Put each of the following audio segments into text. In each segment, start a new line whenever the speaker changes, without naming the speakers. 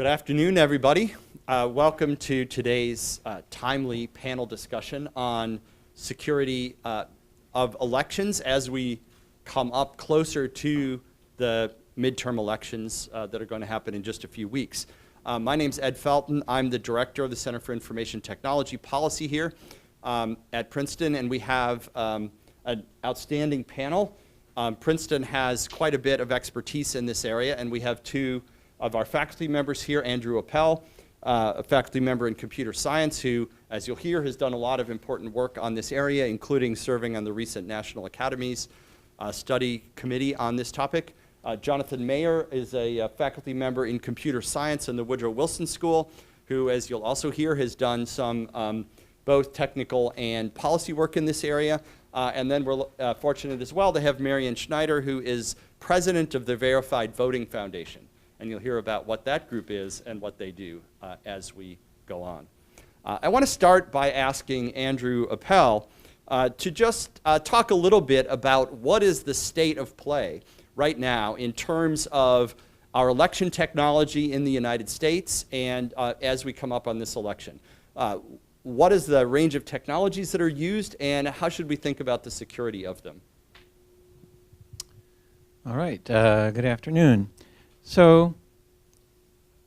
Good afternoon, everybody. Welcome to today's timely panel discussion on security of elections as we come up closer to the midterm elections that are going to happen in just a few weeks. My name's Ed Felton. I'm the director of the Center for Information Technology Policy here at Princeton, and we have an outstanding panel. Princeton has quite a bit of expertise in this area, and we have two of our faculty members here, Andrew Appel, a faculty member in computer science who, as you'll hear, has done a lot of important work on this area, including serving on the recent National Academies study committee on this topic. Jonathan Mayer is a faculty member in computer science in the Woodrow Wilson School, who, as you'll also hear, has done some both technical and policy work in this area. And then we're fortunate as well to have Marian Schneider, who is president of the Verified Voting Foundation. And you'll hear about what that group is and what they do as we go on. I want to start by asking Andrew Appel to just talk a little bit about what is the state of play right now in terms of our election technology in the United States and as we come up on this election. What is the range of technologies that are used, and how should we think about the security of them?
All right, good afternoon. So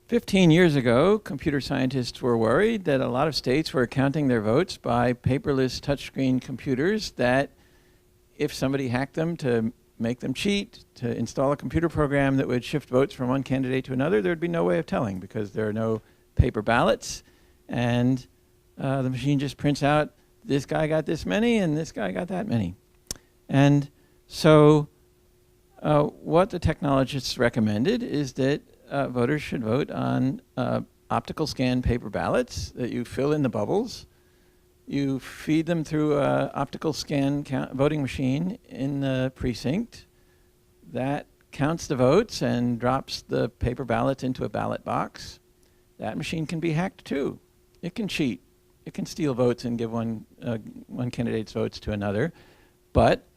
15 years ago, computer scientists were worried that a lot of states were counting their votes by paperless touchscreen computers, that if somebody hacked them to make them cheat, to install a computer program that would shift votes from one candidate to another, there'd be no way of telling because there are no paper ballots, and the machine just prints out this guy got this many and this guy got that many. And so what the technologists recommended is that voters should vote on optical scan paper ballots that you fill in the bubbles. You feed them through an optical scan voting machine in the precinct. That counts the votes and drops the paper ballots into a ballot box. That machine can be hacked too. It can cheat. It can steal votes and give one candidate's votes to another. But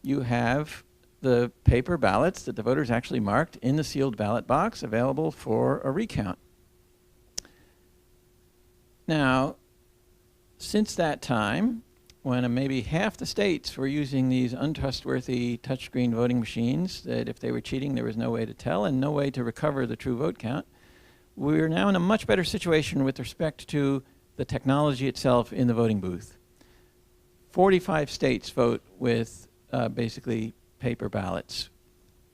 you have the paper ballots that the voters actually marked in the sealed ballot box available for a recount. Now, since that time, when maybe half the states were using these untrustworthy touchscreen voting machines, that if they were cheating there was no way to tell and no way to recover the true vote count, we're now in a much better situation with respect to the technology itself in the voting booth. 45 states vote with basically paper ballots.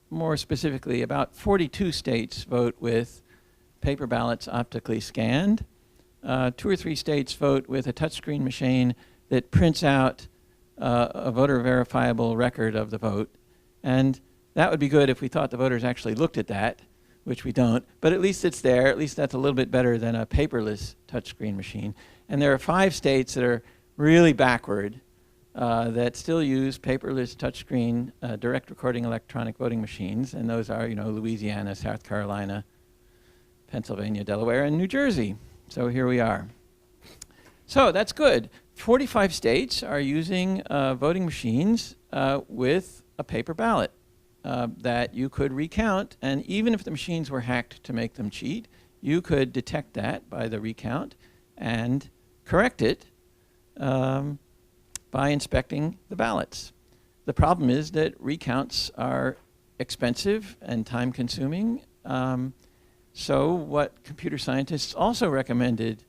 More specifically, about 42 states vote with paper ballots optically scanned. 2 or 3 states vote with a touchscreen machine that prints out a voter verifiable record of the vote. And that would be good if we thought the voters actually looked at that, which we don't, but at least it's there. At least that's a little bit better than a paperless touchscreen machine. And there are 5 states that are really backward that still use paperless touchscreen direct recording electronic voting machines, and those are, Louisiana, South Carolina, Pennsylvania, Delaware, and New Jersey. So here we are. So that's good. 45 states are using voting machines with a paper ballot that you could recount, and even if the machines were hacked to make them cheat, you could detect that by the recount and correct it by inspecting the ballots. The problem is that recounts are expensive and time-consuming. So what computer scientists also recommended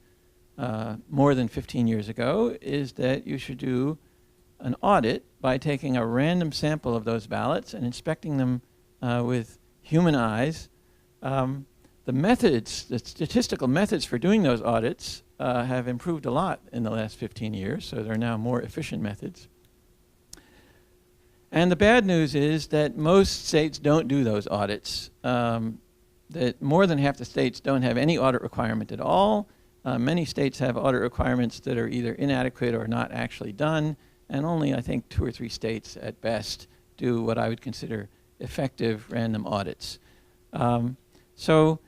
more than 15 years ago is that you should do an audit by taking a random sample of those ballots and inspecting them with human eyes. The methods, the statistical methods for doing those audits have improved a lot in the last 15 years, so there are now more efficient methods. And the bad news is that most states don't do those audits. That more than half the states don't have any audit requirement at all. Many states have audit requirements that are either inadequate or not actually done, and only, I think, 2 or 3 states at best do what I would consider effective random audits. So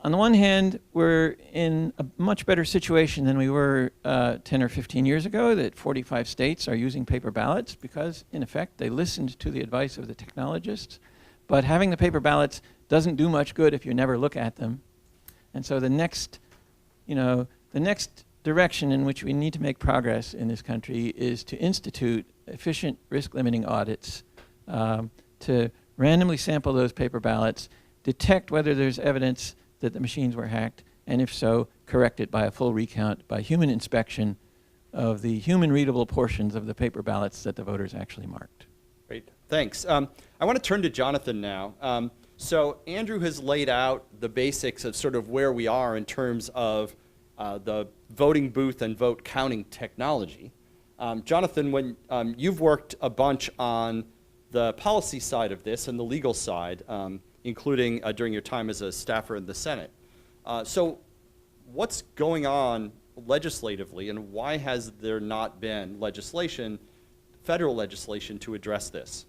on the one hand, we're in a much better situation than we were 10 or 15 years ago, that 45 states are using paper ballots because, in effect, they listened to the advice of the technologists. But having the paper ballots doesn't do much good if you never look at them. And so the next direction in which we need to make progress in this country is to institute efficient risk-limiting audits, to randomly sample those paper ballots, detect whether there's evidence that the machines were hacked, and if so, correct it by a full recount by human inspection of the human-readable portions of the paper ballots that the voters actually marked.
Great, thanks. I want to turn to Jonathan now. So Andrew has laid out the basics of sort of where we are in terms of the voting booth and vote counting technology. Jonathan, when you've worked a bunch on the policy side of this and the legal side, including during your time as a staffer in the Senate. So what's going on legislatively, and why has there not been legislation, federal legislation, to address this?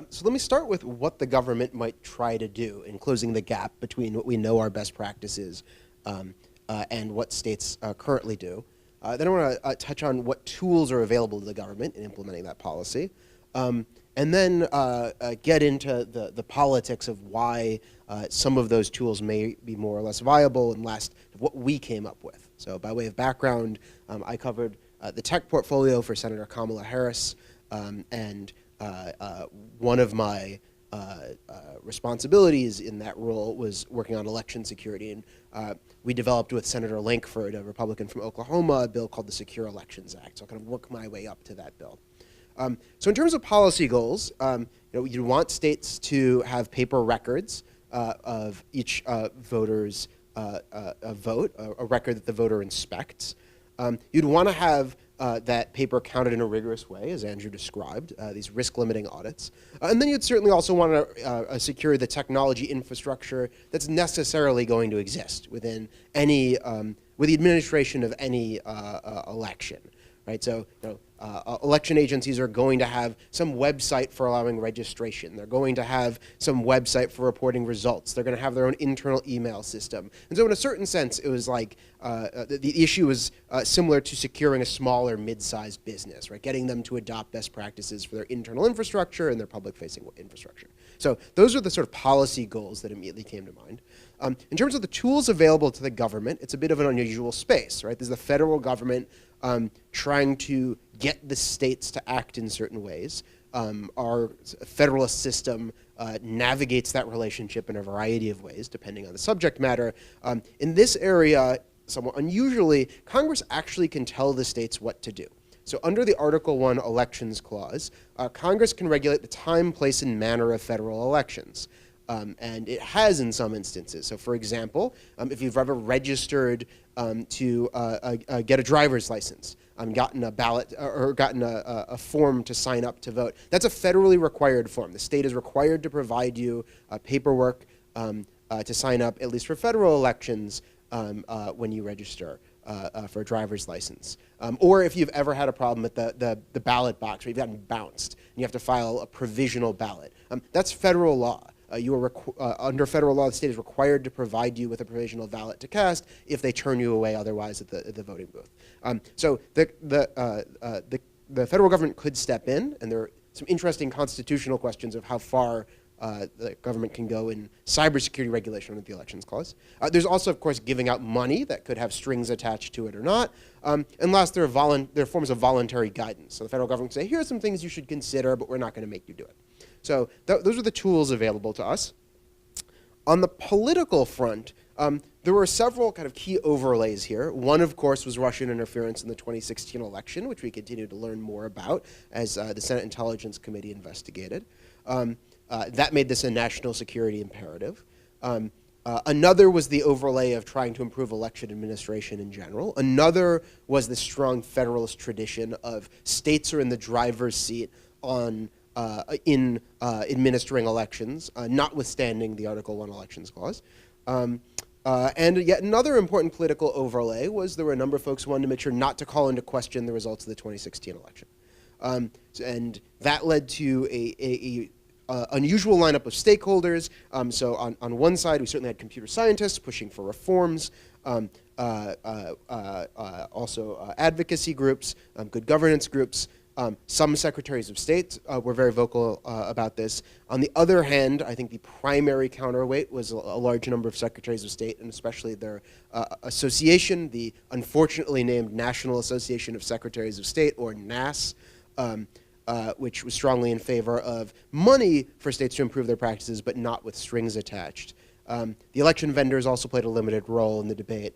So let me start with what the government might try to do in closing the gap between what we know are best practices and what states currently do. Then I want to touch on what tools are available to the government in implementing that policy. And then get into the politics of why some of those tools may be more or less viable, and last, what we came up with. So by way of background, I covered the tech portfolio for Senator Kamala Harris, and one of my responsibilities in that role was working on election security. And we developed with Senator Lankford, a Republican from Oklahoma, a bill called the Secure Elections Act. So I'll kind of work my way up to that bill. So in terms of policy goals, you want states to have paper records of each voter's vote, a record that the voter inspects. You'd want to have that paper counted in a rigorous way, as Andrew described, these risk-limiting audits. And then you'd certainly also want to secure the technology infrastructure that's necessarily going to exist within any, with the administration of any election. Right, so election agencies are going to have some website for allowing registration. They're going to have some website for reporting results. They're going to have their own internal email system. And so in a certain sense, it was like the issue was similar to securing a small or mid-sized business, right? Getting them to adopt best practices for their internal infrastructure and their public-facing infrastructure. So those are the sort of policy goals that immediately came to mind. In terms of the tools available to the government, it's a bit of an unusual space, right? There's the federal government trying to get the states to act in certain ways. Our federalist system navigates that relationship in a variety of ways, depending on the subject matter. In this area, somewhat unusually, Congress actually can tell the states what to do. So under the Article I Elections Clause, Congress can regulate the time, place, and manner of federal elections. And it has in some instances. So for example, if you've ever registered to get a driver's license, gotten a ballot or gotten a form to sign up to vote, that's a federally required form. The state is required to provide you paperwork to sign up, at least for federal elections, when you register for a driver's license. Or if you've ever had a problem at the ballot box where you've gotten bounced and you have to file a provisional ballot, that's federal law. You are under federal law, the state is required to provide you with a provisional ballot to cast if they turn you away otherwise at the voting booth. So the federal government could step in, and there are some interesting constitutional questions of how far the government can go in cybersecurity regulation under the Elections Clause. There's also, of course, giving out money that could have strings attached to it or not. And last, there are forms of voluntary guidance. So the federal government can say, here are some things you should consider, but we're not going to make you do it. So those are the tools available to us. On the political front, there were several kind of key overlays here. One, of course, was Russian interference in the 2016 election, which we continue to learn more about as the Senate Intelligence Committee investigated. That made this a national security imperative. Another was the overlay of trying to improve election administration in general. Another was the strong federalist tradition of states are in the driver's seat on in administering elections, notwithstanding the Article I Elections Clause. And yet another important political overlay was there were a number of folks who wanted to make sure not to call into question the results of the 2016 election. And that led to a unusual lineup of stakeholders. So on one side, we certainly had computer scientists pushing for reforms, also advocacy groups, good governance groups, Some secretaries of state were very vocal about this. On the other hand, I think the primary counterweight was a large number of secretaries of state, and especially their association, the unfortunately named National Association of Secretaries of State, or NAS, which was strongly in favor of money for states to improve their practices, but not with strings attached. The election vendors also played a limited role in the debate,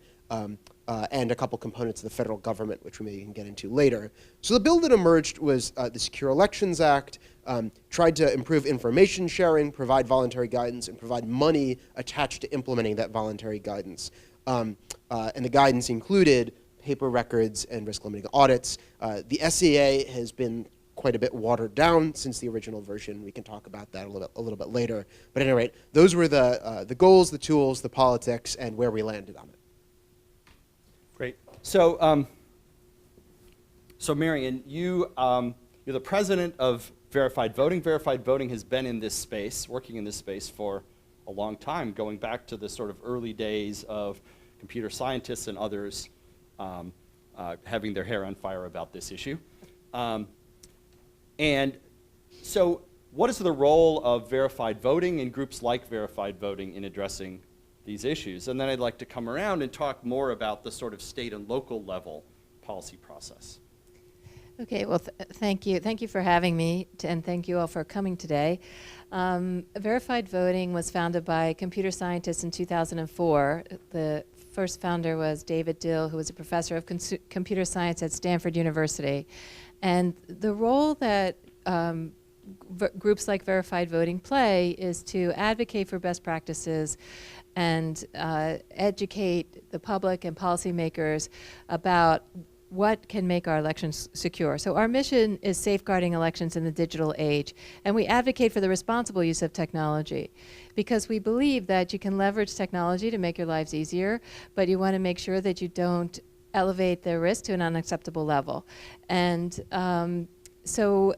and a couple components of the federal government, which we maybe can get into later. So the bill that emerged was the Secure Elections Act, tried to improve information sharing, provide voluntary guidance, and provide money attached to implementing that voluntary guidance. And the guidance included paper records and risk-limiting audits. The SEA has been quite a bit watered down since the original version. We can talk about that a little bit later. But at any rate, those were the goals, the tools, the politics, and where we landed on it.
Great. So, so Marion, you're the president of Verified Voting. Verified Voting has been in this space, working in this space for a long time, going back to the sort of early days of computer scientists and others having their hair on fire about this issue. And so what is the role of verified voting and groups like verified voting in addressing these issues? And then I'd like to come around and talk more about the sort of state and local level policy process.
Okay, well, thank you. Thank you for having me, and thank you all for coming today. Verified voting was founded by computer scientists in 2004. The first founder was David Dill, who was a professor of computer science at Stanford University. And the role that groups like Verified Voting play is to advocate for best practices and educate the public and policymakers about what can make our elections secure. So our mission is safeguarding elections in the digital age, and we advocate for the responsible use of technology because we believe that you can leverage technology to make your lives easier, but you want to make sure that you don't elevate the risk to an unacceptable level. And so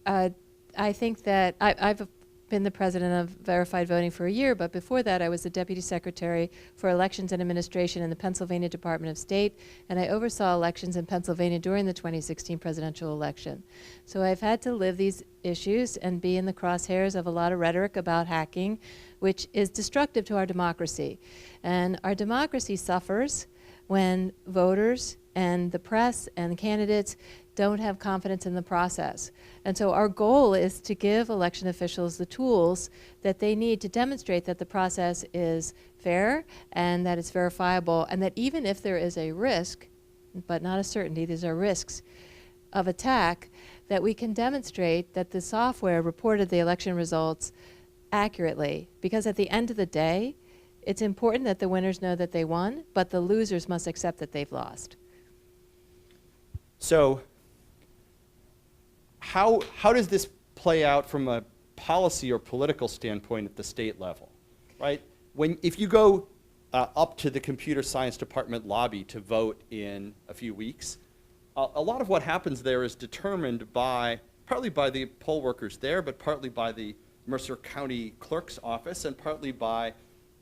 I think that I've been the president of Verified Voting for a year, but before that I was the deputy secretary for elections and administration in the Pennsylvania Department of State, and I oversaw elections in Pennsylvania during the 2016 presidential election. So I've had to live these issues and be in the crosshairs of a lot of rhetoric about hacking, which is destructive to our democracy. And our democracy suffers when voters and the press and candidates don't have confidence in the process. And so our goal is to give election officials the tools that they need to demonstrate that the process is fair and that it's verifiable, and that even if there is a risk, but not a certainty, these are risks of attack, that we can demonstrate that the software reported the election results accurately. Because at the end of the day, it's important that the winners know that they won, but the losers must accept that they've lost.
So how does this play out from a policy or political standpoint at the state level, right? If you go up to the computer science department lobby to vote in a few weeks, a lot of what happens there is determined partly by the poll workers there, but partly by the Mercer County Clerk's office and partly by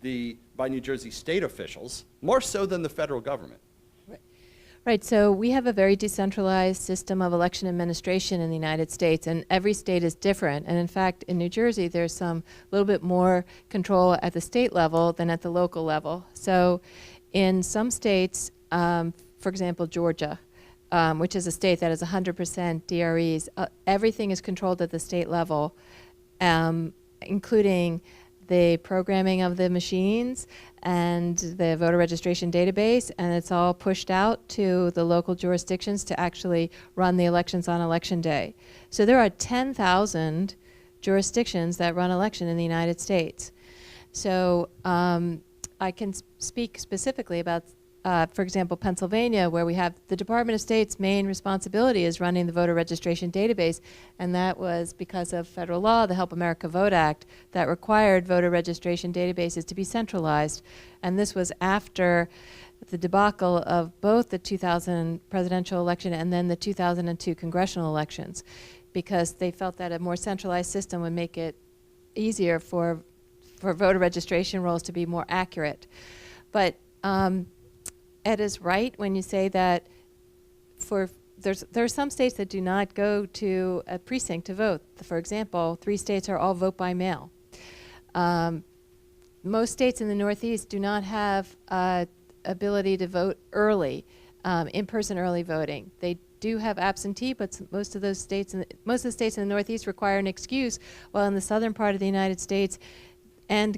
New Jersey state officials, more so than the federal government.
Right, so we have a very decentralized system of election administration in the United States, and every state is different. And in fact, in New Jersey, there's a little bit more control at the state level than at the local level. So in some states, for example, Georgia, which is a state that has 100% DREs, everything is controlled at the state level, including the programming of the machines and the voter registration database, and it's all pushed out to the local jurisdictions to actually run the elections on election day. So there are 10,000 jurisdictions that run election in the United States. So I can speak specifically about for example, Pennsylvania, where we have the Department of State's main responsibility is running the voter registration database, and that was because of federal law, the Help America Vote Act, that required voter registration databases to be centralized. And this was after the debacle of both the 2000 presidential election and then the 2002 congressional elections, because they felt that a more centralized system would make it easier for voter registration rolls to be more accurate. But Ed is right when you say that for there are some states that do not go to a precinct to vote. For example, 3 states are all vote by mail. Most states in the Northeast do not have ability to vote early, in-person early voting. They do have absentee, but most of the states in the Northeast require an excuse, while in the southern part of the United States, and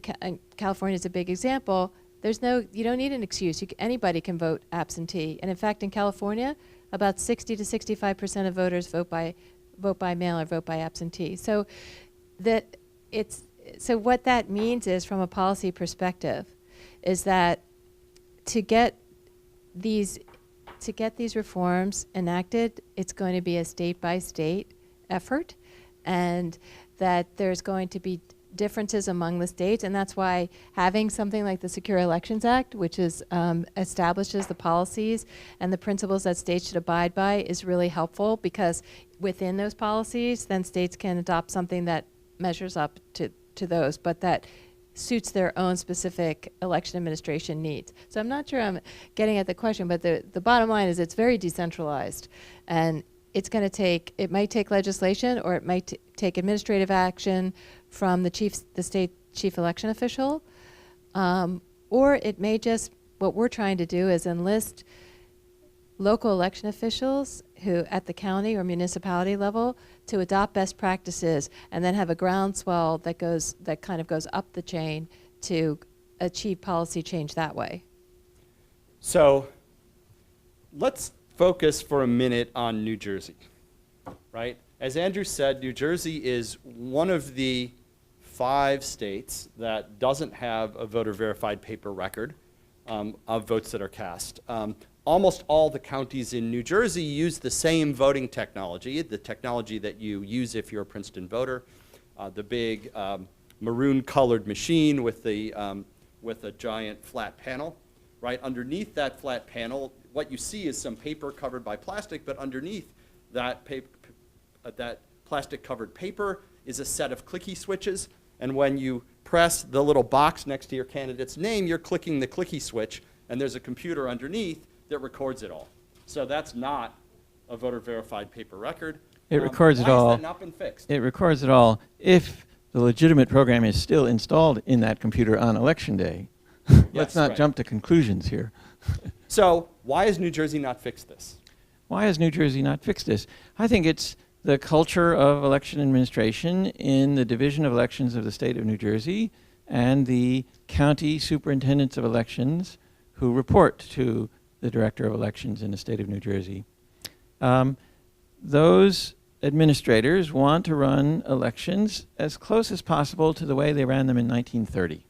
California is a big example, you don't need an excuse. Anybody can vote absentee. And in fact, in California, about 60 to 65% of voters vote by mail or vote by absentee. So what that means is, from a policy perspective, is that to get these reforms enacted, it's going to be a state-by-state effort, and that there's going to be differences among the states, and that's why having something like the Secure Elections Act, which establishes the policies and the principles that states should abide by, is really helpful, because within those policies, then states can adopt something that measures up to those, but that suits their own specific election administration needs. So I'm not sure I'm getting at the question, but the bottom line is it's very decentralized, and it might take legislation, or it might take administrative action from the state chief election official, or it may just, what we're trying to do is enlist local election officials who, at the county or municipality level, to adopt best practices, and then have a groundswell that kind of goes up the chain to achieve policy change that way.
So let's focus for a minute on New Jersey, right? As Andrew said, New Jersey is one of the 5 states that doesn't have a voter-verified paper record of votes that are cast. Almost all the counties in New Jersey use the same voting technology, the technology that you use if you're a Princeton voter, the big maroon-colored machine with a giant flat panel. Right underneath that flat panel, what you see is some paper covered by plastic, but underneath that plastic-covered paper is a set of clicky switches, and when you press the little box next to your candidate's name, you're clicking the clicky switch, and there's a computer underneath that records it all. So that's not a voter-verified paper record.
It records it all.
Why has that not been fixed?
It records it all if the legitimate program is still installed in that computer on Election Day. Let's not jump to conclusions here.
So why has New Jersey not fixed this?
Why has New Jersey not fixed this? I think it's the culture of election administration in the Division of Elections of the state of New Jersey and the county superintendents of elections who report to the director of elections in the state of New Jersey. Those administrators want to run elections as close as possible to the way they ran them in 1930.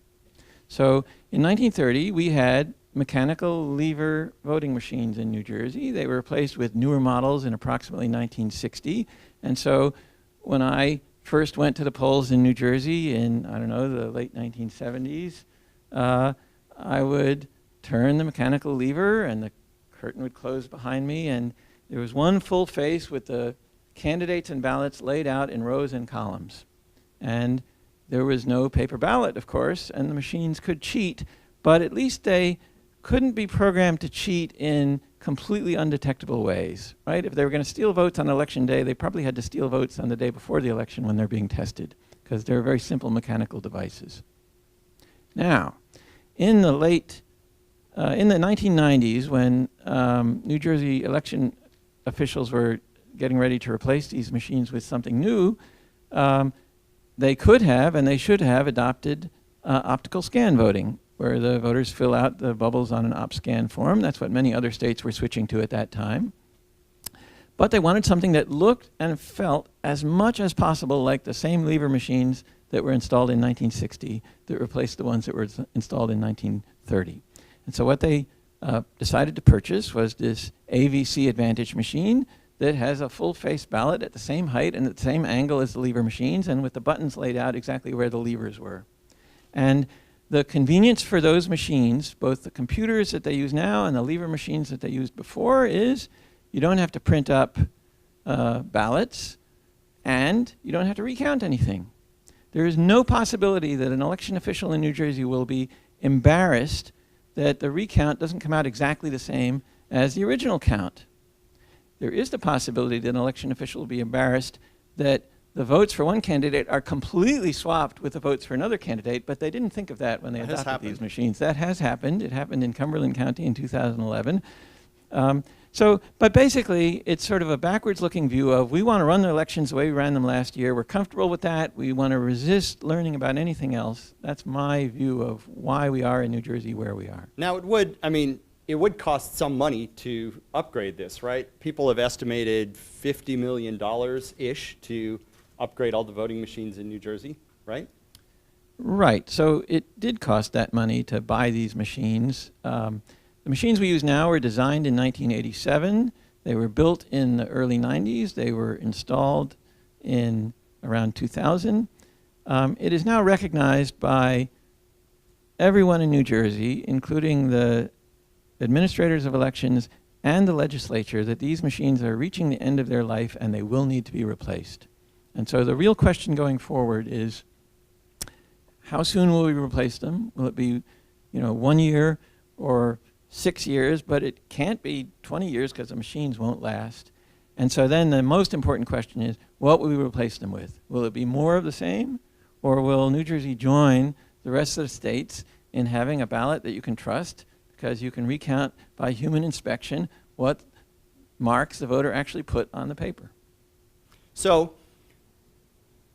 So in 1930, we had mechanical lever voting machines in New Jersey. They were replaced with newer models in approximately 1960. And so when I first went to the polls in New Jersey in, I don't know, the late 1970s, I would turn the mechanical lever and the curtain would close behind me, and there was one full face with the candidates and ballots laid out in rows and columns. And there was no paper ballot, of course, and the machines could cheat, but at least they couldn't be programmed to cheat in completely undetectable ways, right? If they were going to steal votes on Election Day, they probably had to steal votes on the day before the election when they're being tested, because they're very simple mechanical devices. Now, in the 1990s, when New Jersey election officials were getting ready to replace these machines with something new, they could have and they should have adopted optical scan voting, where the voters fill out the bubbles on an op scan form. That's what many other states were switching to at that time. But they wanted something that looked and felt as much as possible like the same lever machines that were installed in 1960 that replaced the ones that were installed in 1930. And so what they decided to purchase was this AVC Advantage machine that has a full-face ballot at the same height and at the same angle as the lever machines, and with the buttons laid out exactly where the levers were. And the convenience for those machines, both the computers that they use now and the lever machines that they used before, is you don't have to print up ballots, and you don't have to recount anything. There is no possibility that an election official in New Jersey will be embarrassed that the recount doesn't come out exactly the same as the original count. there is the possibility that an election official will be embarrassed that the votes for one candidate are completely swapped with the votes for another candidate, but they didn't think of that when they
That has
adopted these
happened.
machines. That has happened. It happened in Cumberland County in 2011. But basically, it's sort of a backwards-looking view of we want to run the elections the way we ran them last year. We're comfortable with that. We want to resist learning about anything else. That's my view of why we are in New Jersey where we are.
Now, it would cost some money to upgrade this, right? People have estimated $50 million-ish to upgrade all the voting machines in New Jersey, right?
Right. So it did cost that money to buy these machines. The machines we use now were designed in 1987. They were built in the early 90s. They were installed in around 2000. It is now recognized by everyone in New Jersey, including the administrators of elections and the legislature, that these machines are reaching the end of their life and they will need to be replaced. And so the real question going forward is, how soon will we replace them? Will it be, 1 year or 6 years? But it can't be 20 years because the machines won't last. And so then the most important question is, what will we replace them with? Will it be more of the same? Or will New Jersey join the rest of the states in having a ballot that you can trust, because you can recount by human inspection what marks the voter actually put on the paper?
So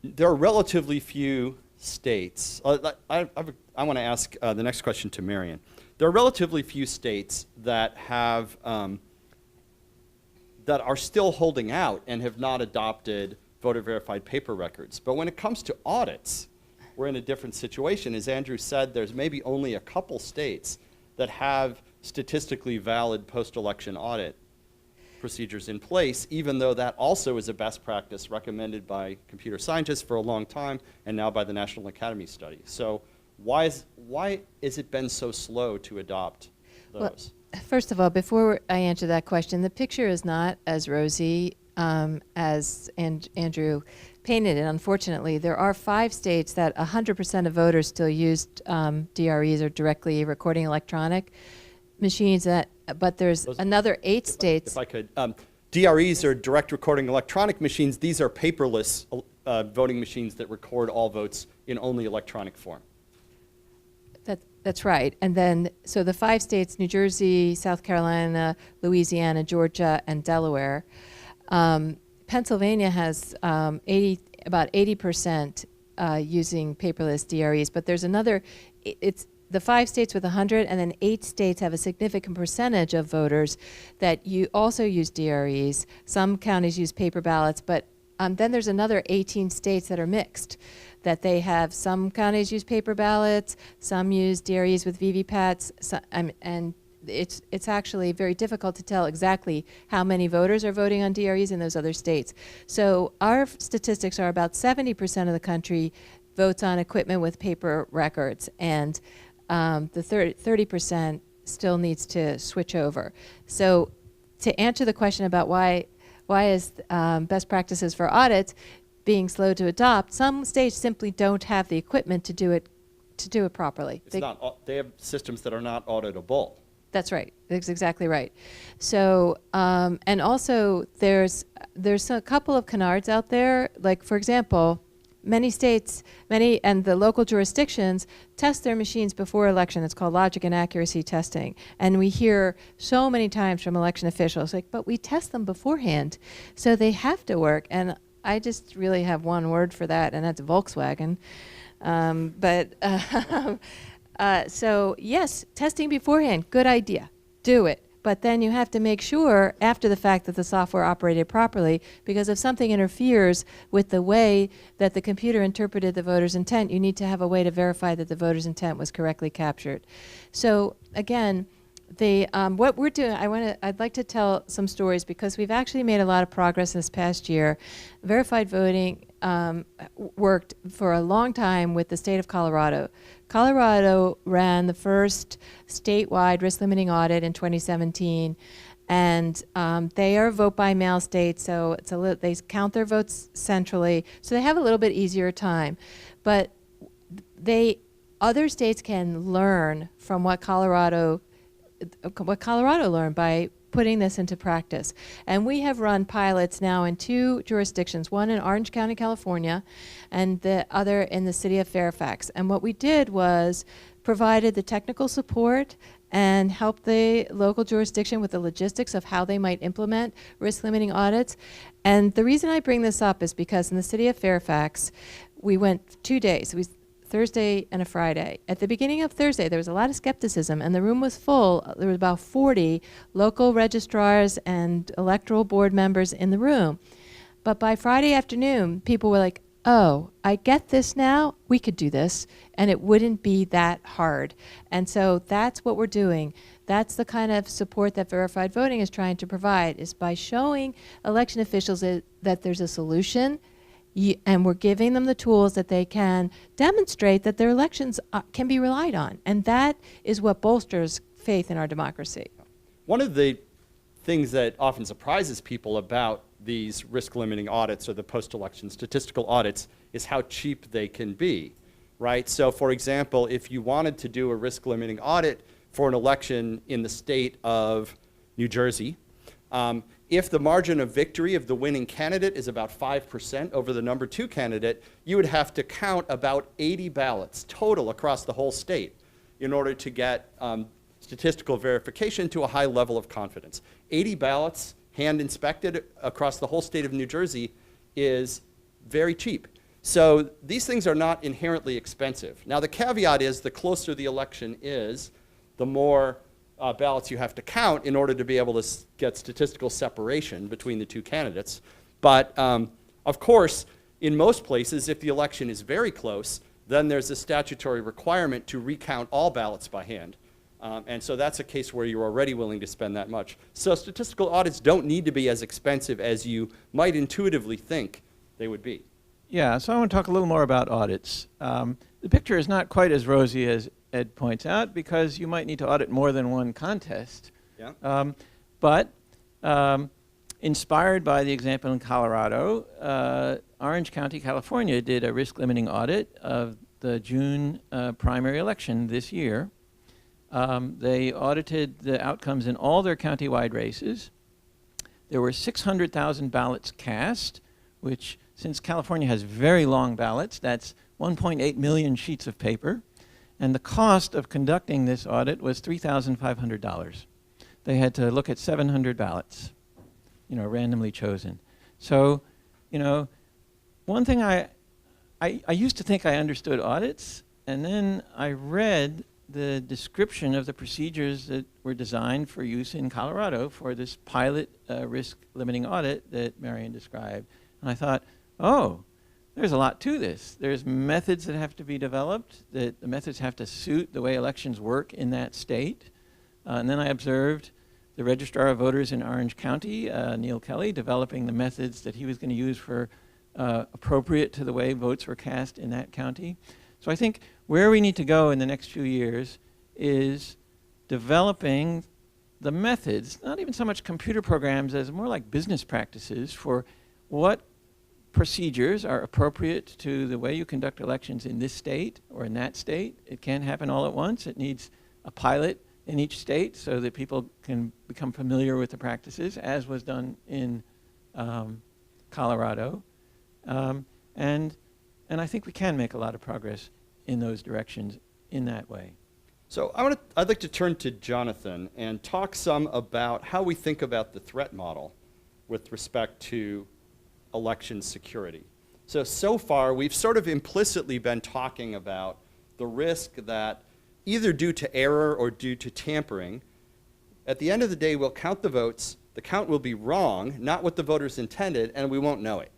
there are relatively few states. I want to ask the next question to Marion. There are relatively few states that have that are still holding out and have not adopted voter-verified paper records. But when it comes to audits, we're in a different situation. As Andrew said, there's maybe only a couple states that have statistically valid post-election audit procedures in place, even though that also is a best practice recommended by computer scientists for a long time and now by the National Academy study. So why has it been so slow to adopt those?
Well, first of all, before I answer that question, the picture is not as rosy as Andrew painted it. Unfortunately, there are 5 states that 100% of voters still used DREs, or directly recording electronic machines, but there's another 8 states.
If I could, DREs are direct recording electronic machines. These are paperless voting machines that record all votes in only electronic form.
That's right. And then, so the 5 states, New Jersey, South Carolina, Louisiana, Georgia, and Delaware. Pennsylvania has about 80% using paperless DREs, but there's another, it's the 5 states with 100, and then 8 states have a significant percentage of voters that also use DREs. Some counties use paper ballots, but then there's another 18 states that are mixed, that they have some counties use paper ballots, some use DREs with VVPATs, and it's actually very difficult to tell exactly how many voters are voting on DREs in those other states. So our statistics are about 70% of the country votes on equipment with paper records, and the 30% still needs to switch over. So to answer the question about why is best practices for audits being slow to adopt, some states simply don't have the equipment to do it properly.
They have systems that are not auditable.
That's right. That's exactly right. So, and also there's a couple of canards out there. Like, for example, many states, and the local jurisdictions test their machines before election. It's called logic and accuracy testing. And we hear so many times from election officials, like, but we test them beforehand, so they have to work. And I just really have one word for that, and that's Volkswagen. So yes, testing beforehand, good idea, do it. But then you have to make sure after the fact that the software operated properly, because if something interferes with the way that the computer interpreted the voter's intent, you need to have a way to verify that the voter's intent was correctly captured. So again, what we're doing, I'd like to tell some stories, because we've actually made a lot of progress this past year. Verified voting worked for a long time with the state of Colorado. Colorado ran the first statewide risk-limiting audit in 2017, and they are a vote-by-mail state, so they count their votes centrally, so they have a little bit easier time. But other states can learn from what Colorado learned by putting this into practice. And we have run pilots now in 2 jurisdictions, one in Orange County, California, and the other in the city of Fairfax. And what we did was provided the technical support and helped the local jurisdiction with the logistics of how they might implement risk limiting audits. And the reason I bring this up is because in the city of Fairfax, we went 2 days. Thursday and a Friday. At the beginning of Thursday, there was a lot of skepticism, and the room was full. There was about 40 local registrars and electoral board members in the room. But by Friday afternoon, people were like, oh, I get this now. We could do this, and it wouldn't be that hard. And so that's what we're doing. That's the kind of support that verified voting is trying to provide, is by showing election officials that there's a solution, and we're giving them the tools that they can demonstrate that their elections can be relied on. And that is what bolsters faith in our democracy.
One of the things that often surprises people about these risk-limiting audits or the post-election statistical audits is how cheap they can be, right? So, for example, if you wanted to do a risk-limiting audit for an election in the state of New Jersey, if the margin of victory of the winning candidate is about 5% over the number 2 candidate, you would have to count about 80 ballots total across the whole state in order to get statistical verification to a high level of confidence. 80 ballots hand inspected across the whole state of New Jersey is very cheap. So these things are not inherently expensive. Now the caveat is the closer the election is, the more ballots you have to count in order to be able to get statistical separation between the 2 candidates. But of course, in most places, if the election is very close, then there's a statutory requirement to recount all ballots by hand. And so that's a case where you're already willing to spend that much. So statistical audits don't need to be as expensive as you might intuitively think they would be.
Yeah, so I want to talk a little more about audits. The picture is not quite as rosy as Ed points out, because you might need to audit more than one contest.
Yeah.
But inspired by the example in Colorado, Orange County, California did a risk limiting audit of the June primary election this year. They audited the outcomes in all their countywide races. There were 600,000 ballots cast, which, since California has very long ballots, that's 1.8 million sheets of paper. And the cost of conducting this audit was $3,500. They had to look at 700 ballots, randomly chosen. So, one thing I used to think I understood audits, and then I read the description of the procedures that were designed for use in Colorado for this pilot risk limiting audit that Marion described. And I thought, oh, there's a lot to this. There's methods that have to be developed, that the methods have to suit the way elections work in that state. And then I observed the Registrar of Voters in Orange County, Neil Kelly, developing the methods that he was going to use for appropriate to the way votes were cast in that county. So I think where we need to go in the next few years is developing the methods, not even so much computer programs as more like business practices for what procedures are appropriate to the way you conduct elections in this state or in that state. It can't happen all at once. It needs a pilot in each state so that people can become familiar with the practices, as was done in Colorado. And I think we can make a lot of progress in those directions in that way.
So I'd like to turn to Jonathan and talk some about how we think about the threat model with respect to election security. So far, we've sort of implicitly been talking about the risk that either due to error or due to tampering, at the end of the day, we'll count the votes, the count will be wrong, not what the voters intended, and we won't know it,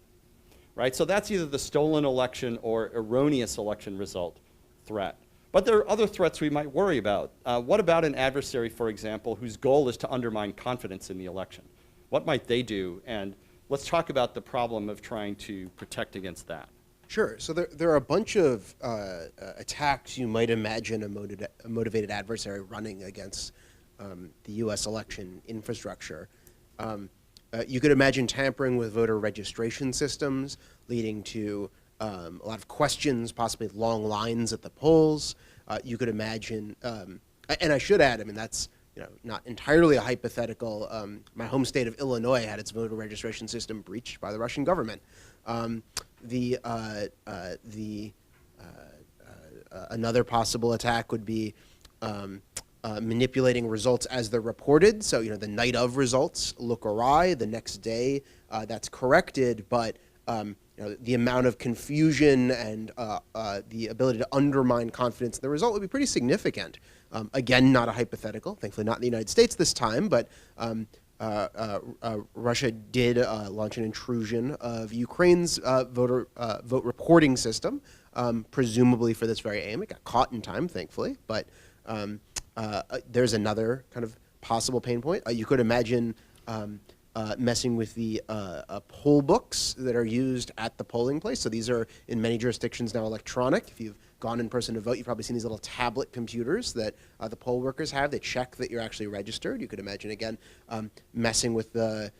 right? So that's either the stolen election or erroneous election result threat. But there are other threats we might worry about. What about an adversary, for example, whose goal is to undermine confidence in the election? What might they do? And let's talk about the problem of trying to protect against that.
Sure. So there are a bunch of attacks you might imagine a motivated adversary running against the U.S. election infrastructure. You could imagine tampering with voter registration systems, leading to a lot of questions, possibly long lines at the polls. You could imagine, and I should add, I mean, that's not entirely a hypothetical. My home state of Illinois had its voter registration system breached by the Russian government. Another possible attack would be manipulating results as they're reported. So, the night of results look awry. The next day, that's corrected, but the amount of confusion and the ability to undermine confidence in the result would be pretty significant. Again, not a hypothetical. Thankfully, not in the United States this time, but Russia did launch an intrusion of Ukraine's vote reporting system, presumably for this very aim. It got caught in time, thankfully, but there's another kind of possible pain point. You could imagine messing with the poll books that are used at the polling place. So these are, in many jurisdictions now, electronic. If you've gone in person to vote, you've probably seen these little tablet computers that the poll workers have. They check that you're actually registered. You could imagine, again, messing with the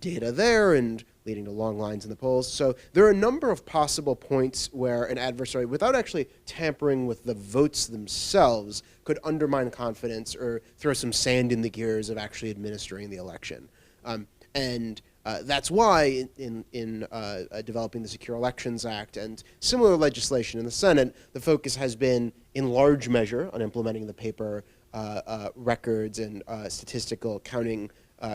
data there and leading to long lines in the polls. So there are a number of possible points where an adversary, without actually tampering with the votes themselves, could undermine confidence or throw some sand in the gears of actually administering the election. That's why in developing the Secure Elections Act and similar legislation in the Senate, the focus has been in large measure on implementing the paper records and statistical counting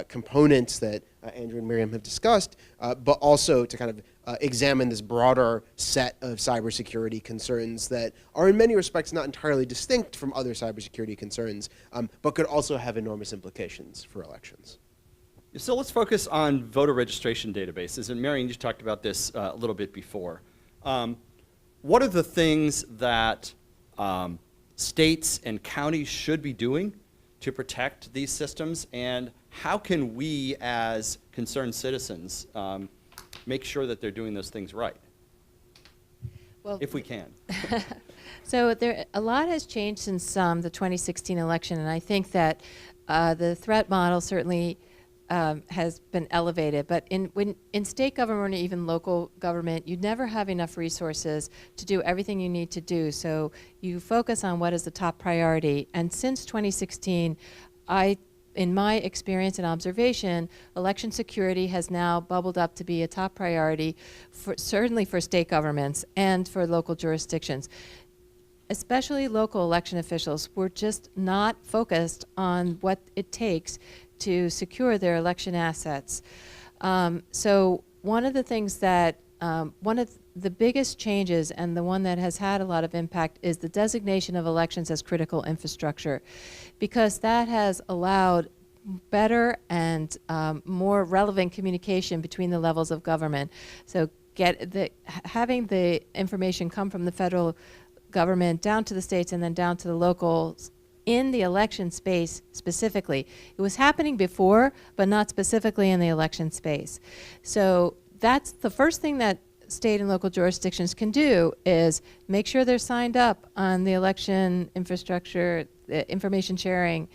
components that Andrew and Miriam have discussed, but also to kind of examine this broader set of cybersecurity concerns that are in many respects not entirely distinct from other cybersecurity concerns, but could also have enormous implications for elections.
So let's focus on voter registration databases. And Marion, you talked about this a little bit before. What are the things that states and counties should be doing to protect these systems? And how can we as concerned citizens make sure that they're doing those things right? Well, if we can.
So a lot has changed since the 2016 election. And I think that the threat model certainly has been elevated, but in state government or even local government, you never have enough resources to do everything you need to do. So you focus on what is the top priority. And since 2016, in my experience and observation, election security has now bubbled up to be a top priority, certainly for state governments and for local jurisdictions. Especially local election officials were just not focused on what it takes to secure their election assets. So one of the things that, one of the biggest changes and the one that has had a lot of impact is the designation of elections as critical infrastructure, because that has allowed better and more relevant communication between the levels of government. So having the information come from the federal government down to the states and then down to the locals in the election space specifically. It was happening before, but not specifically in the election space. So that's the first thing that state and local jurisdictions can do, is make sure they're signed up on the election infrastructure, the information sharing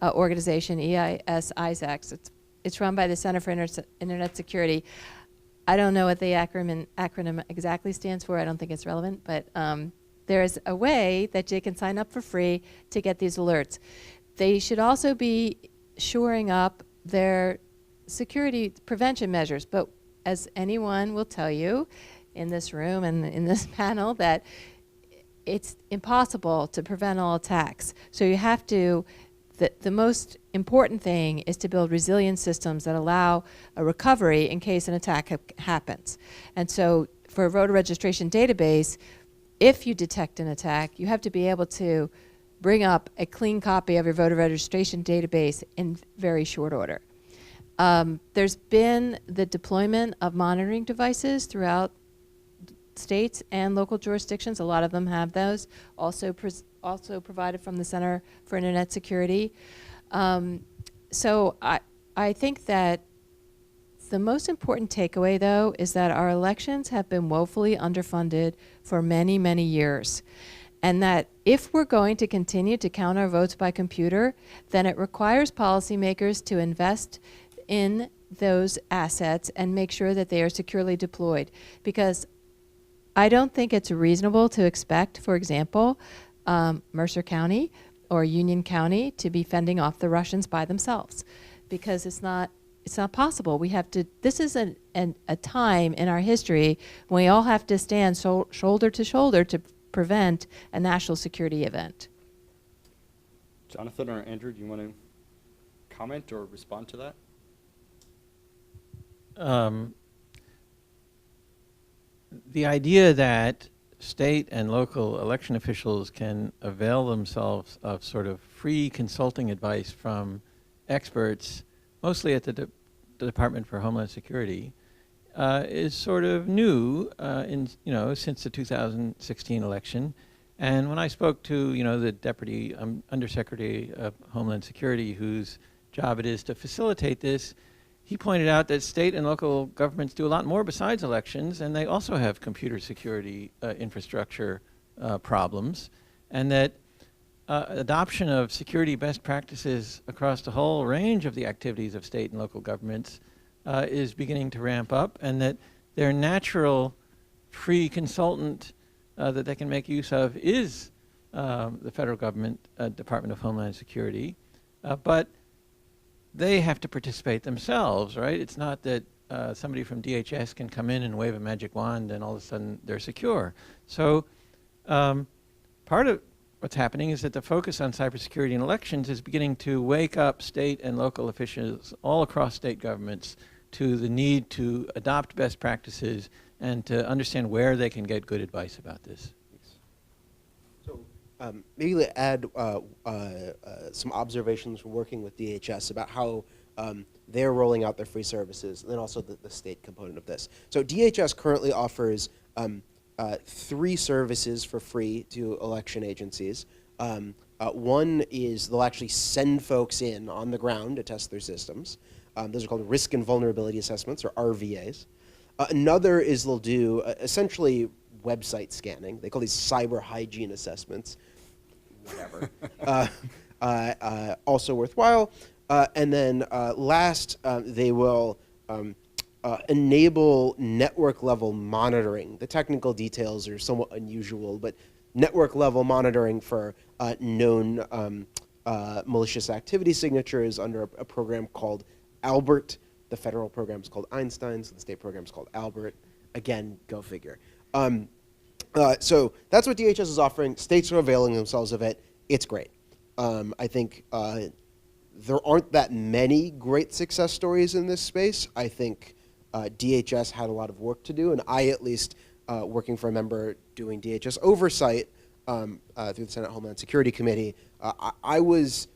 organization, ISAC. It's run by the Center for Internet Security. I don't know what the acronym exactly stands for. I don't think it's relevant, but there's a way that they can sign up for free to get these alerts. They should also be shoring up their security prevention measures, but as anyone will tell you in this room and in this panel, that it's impossible to prevent all attacks. So you have to, the most important thing is to build resilient systems that allow a recovery in case an attack happens. And so for a voter registration database, if you detect an attack, you have to be able to bring up a clean copy of your voter registration database in very short order. There's been the deployment of monitoring devices throughout states and local jurisdictions. A lot of them have those, also provided from the Center for Internet Security. So I think that the most important takeaway, though, is that our elections have been woefully underfunded for many, many years. And that if we're going to continue to count our votes by computer, then it requires policymakers to invest in those assets and make sure that they are securely deployed. Because I don't think it's reasonable to expect, for example, Mercer County or Union County to be fending off the Russians by themselves, because it's not possible. We have to. This is a time in our history when we all have to stand shoulder to shoulder to prevent a national security event.
Jonathan or Andrew, do you want to comment or respond to that?
The idea that state and local election officials can avail themselves of sort of free consulting advice from experts, mostly at the Department for Homeland Security, is sort of new since the 2016 election. And when I spoke to the Deputy Undersecretary of Homeland Security, whose job it is to facilitate this, he pointed out that state and local governments do a lot more besides elections, and they also have computer security infrastructure problems, and that adoption of security best practices across the whole range of the activities of state and local governments is beginning to ramp up, and that their natural free consultant that they can make use of is the federal government, Department of Homeland Security, but they have to participate themselves, right? It's not that somebody from DHS can come in and wave a magic wand and all of a sudden they're secure. So part of what's happening is that the focus on cybersecurity and elections is beginning to wake up state and local officials all across state governments to the need to adopt best practices and to understand where they can get good advice about this.
Maybe to add some observations from working with DHS about how they're rolling out their free services, and then also the state component of this. So DHS currently offers 3 services for free to election agencies. One is they'll actually send folks in on the ground to test their systems. Those are called risk and vulnerability assessments, or RVAs. Another is they'll do essentially website scanning. They call these cyber hygiene assessments. Whatever. Also worthwhile. And then last, they will enable network level monitoring. The technical details are somewhat unusual, but network level monitoring for known malicious activity signatures under a program called Albert. The federal program is called Einstein, so the state program is called Albert. Again, go figure. So that's what DHS is offering. States are availing themselves of it. It's great. I think there aren't that many great success stories in this space. I think DHS had a lot of work to do, and I, at least, working for a member doing DHS oversight through the Senate Homeland Security Committee, I was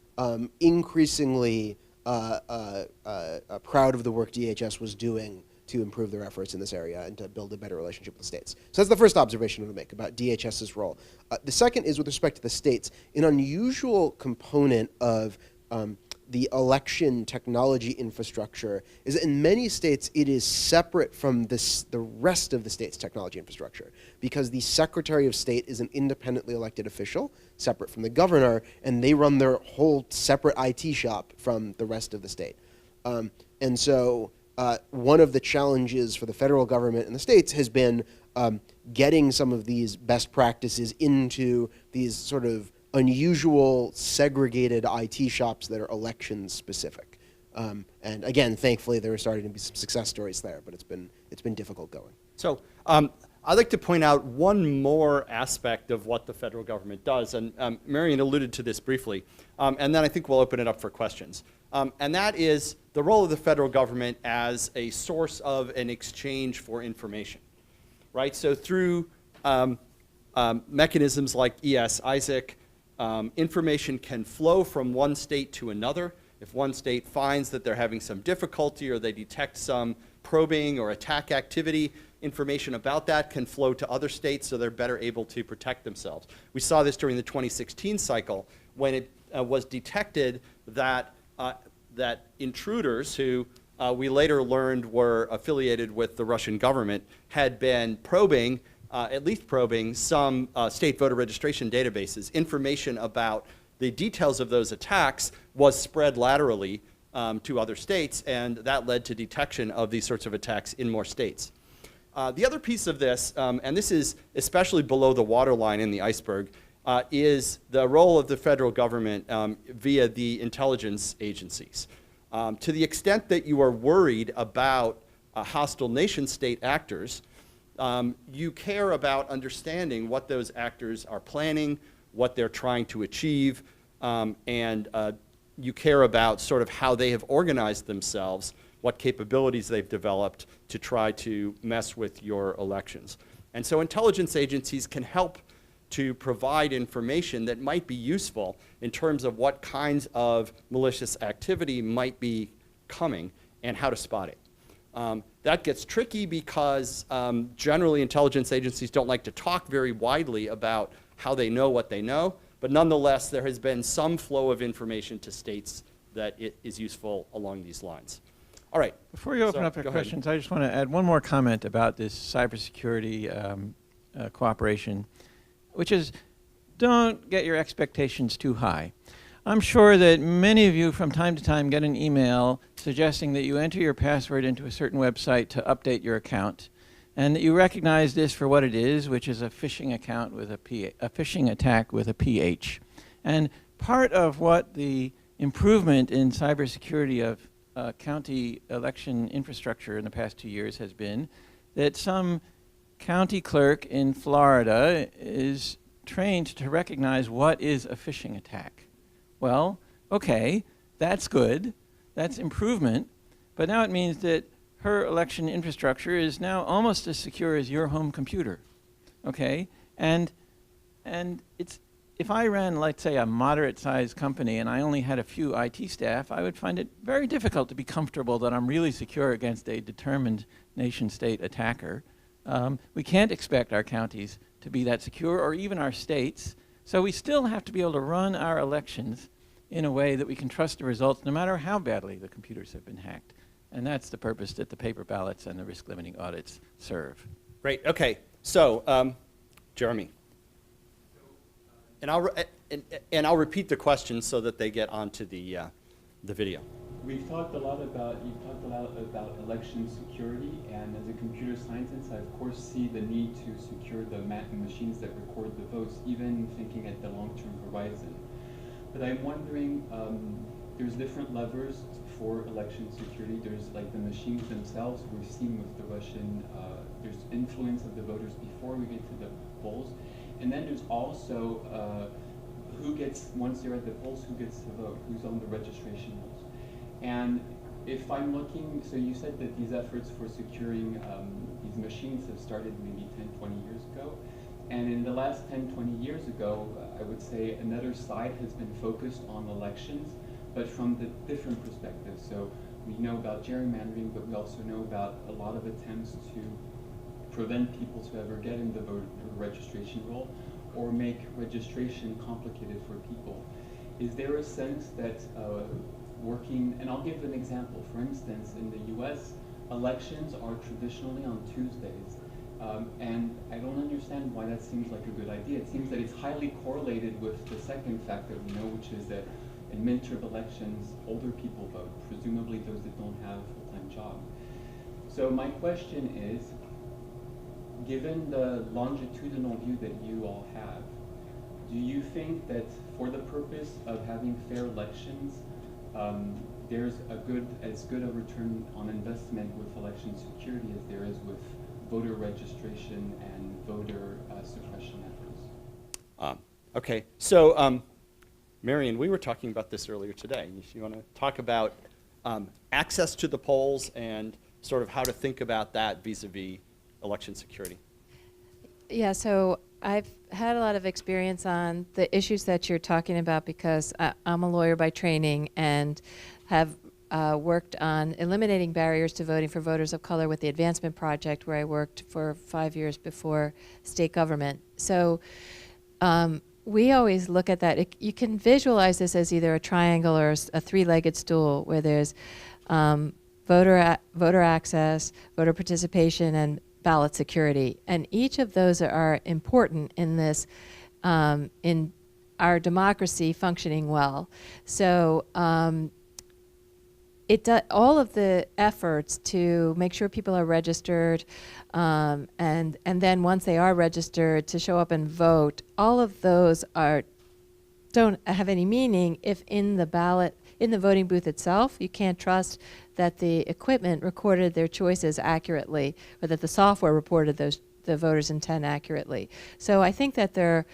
increasingly proud of the work DHS was doing to improve their efforts in this area and to build a better relationship with the states. So that's the first observation I want to make about DHS's role. The second is with respect to the states. An unusual component of the election technology infrastructure is that in many states it is separate from the rest of the state's technology infrastructure, because the Secretary of State is an independently elected official, separate from the governor, and they run their whole separate IT shop from the rest of the state. And so one of the challenges for the federal government and the states has been getting some of these best practices into these sort of unusual segregated IT shops that are election specific. And again, thankfully, there are starting to be some success stories there, but it's been difficult going.
So I'd like to point out one more aspect of what the federal government does, and Marion alluded to this briefly, and then I think we'll open it up for questions. And that is the role of the federal government as a source of an exchange for information, right? So through mechanisms like ES-ISAC, information can flow from one state to another. If one state finds that they're having some difficulty or they detect some probing or attack activity, information about that can flow to other states so they're better able to protect themselves. We saw this during the 2016 cycle when it was detected that that intruders who we later learned were affiliated with the Russian government had been probing, at least probing, some state voter registration databases. Information about the details of those attacks was spread laterally to other states, and that led to detection of these sorts of attacks in more states. The other piece of this, and this is especially below the waterline in the iceberg, is the role of the federal government via the intelligence agencies. To the extent that you are worried about hostile nation-state actors, you care about understanding what those actors are planning, what they're trying to achieve, and you care about sort of how they have organized themselves, what capabilities they've developed to try to mess with your elections. And so intelligence agencies can help to provide information that might be useful in terms of what kinds of malicious activity might be coming and how to spot it. That gets tricky because generally intelligence agencies don't like to talk very widely about how they know what they know, but nonetheless there has been some flow of information to states that it is useful along these lines. All right.
Before you open up for questions, I just want to add one more comment about this cybersecurity cooperation, which is don't get your expectations too high. I'm sure that many of you from time to time get an email suggesting that you enter your password into a certain website to update your account, and that you recognize this for what it is, which is a phishing account with a phishing attack with a PH. And part of what the improvement in cybersecurity of county election infrastructure in the past 2 years has been that some county clerk in Florida is trained to recognize what is a phishing attack. Well, okay, that's good, that's improvement, but now it means that her election infrastructure is now almost as secure as your home computer, okay? And it's, if I ran, let's say, a moderate-sized company and I only had a few IT staff, I would find it very difficult to be comfortable that I'm really secure against a determined nation-state attacker. We can't expect our counties to be that secure, or even our states. So we still have to be able to run our elections in a way that we can trust the results no matter how badly the computers have been hacked. And that's the purpose that the paper ballots and the risk-limiting audits serve.
Great. Okay. So, Jeremy. And I'll repeat the questions so that they get onto the video.
You've talked a lot about election security, and as a computer scientist, I of course see the need to secure the machines that record the votes, even thinking at the long-term horizon. But I'm wondering, there's different levers for election security. There's like the machines themselves. We've seen with the Russian, there's influence of the voters before we get to the polls. And then there's also who gets, once they're at the polls, who gets to vote, who's on the registration rolls. And if I'm looking, so you said that these efforts for securing these machines have started maybe 10, 20 years ago. And in the last 10, 20 years ago, I would say another side has been focused on elections, but from the different perspectives. So we know about gerrymandering, but we also know about a lot of attempts to prevent people to ever get in the voter registration roll or make registration complicated for people. Is there a sense that working, and I'll give an example. For instance, in the US, elections are traditionally on Tuesdays. And I don't understand why that seems like a good idea. It seems that it's highly correlated with the second fact that we know, which is that in midterm elections, older people vote, presumably those that don't have a full-time job. So my question is, given the longitudinal view that you all have, do you think that for the purpose of having fair elections, there's as good a return on investment with election security as there is with voter registration and voter suppression efforts?
Okay, so Marion, we were talking about this earlier today. You want to talk about access to the polls and sort of how to think about that vis-a-vis election security?
Yeah, so I've had a lot of experience on the issues that you're talking about because I'm a lawyer by training and have worked on eliminating barriers to voting for voters of color with the Advancement Project, where I worked for 5 years before state government. So we always look at that. You can visualize this as either a triangle or a three-legged stool, where there's voter access, voter participation, and ballot security. And each of those are important in this, in our democracy functioning well. So all of the efforts to make sure people are registered, and then once they are registered to show up and vote, all of those don't have any meaning if in the voting booth itself you can't trust that the equipment recorded their choices accurately, or that the software reported the voters' intent accurately. So I think that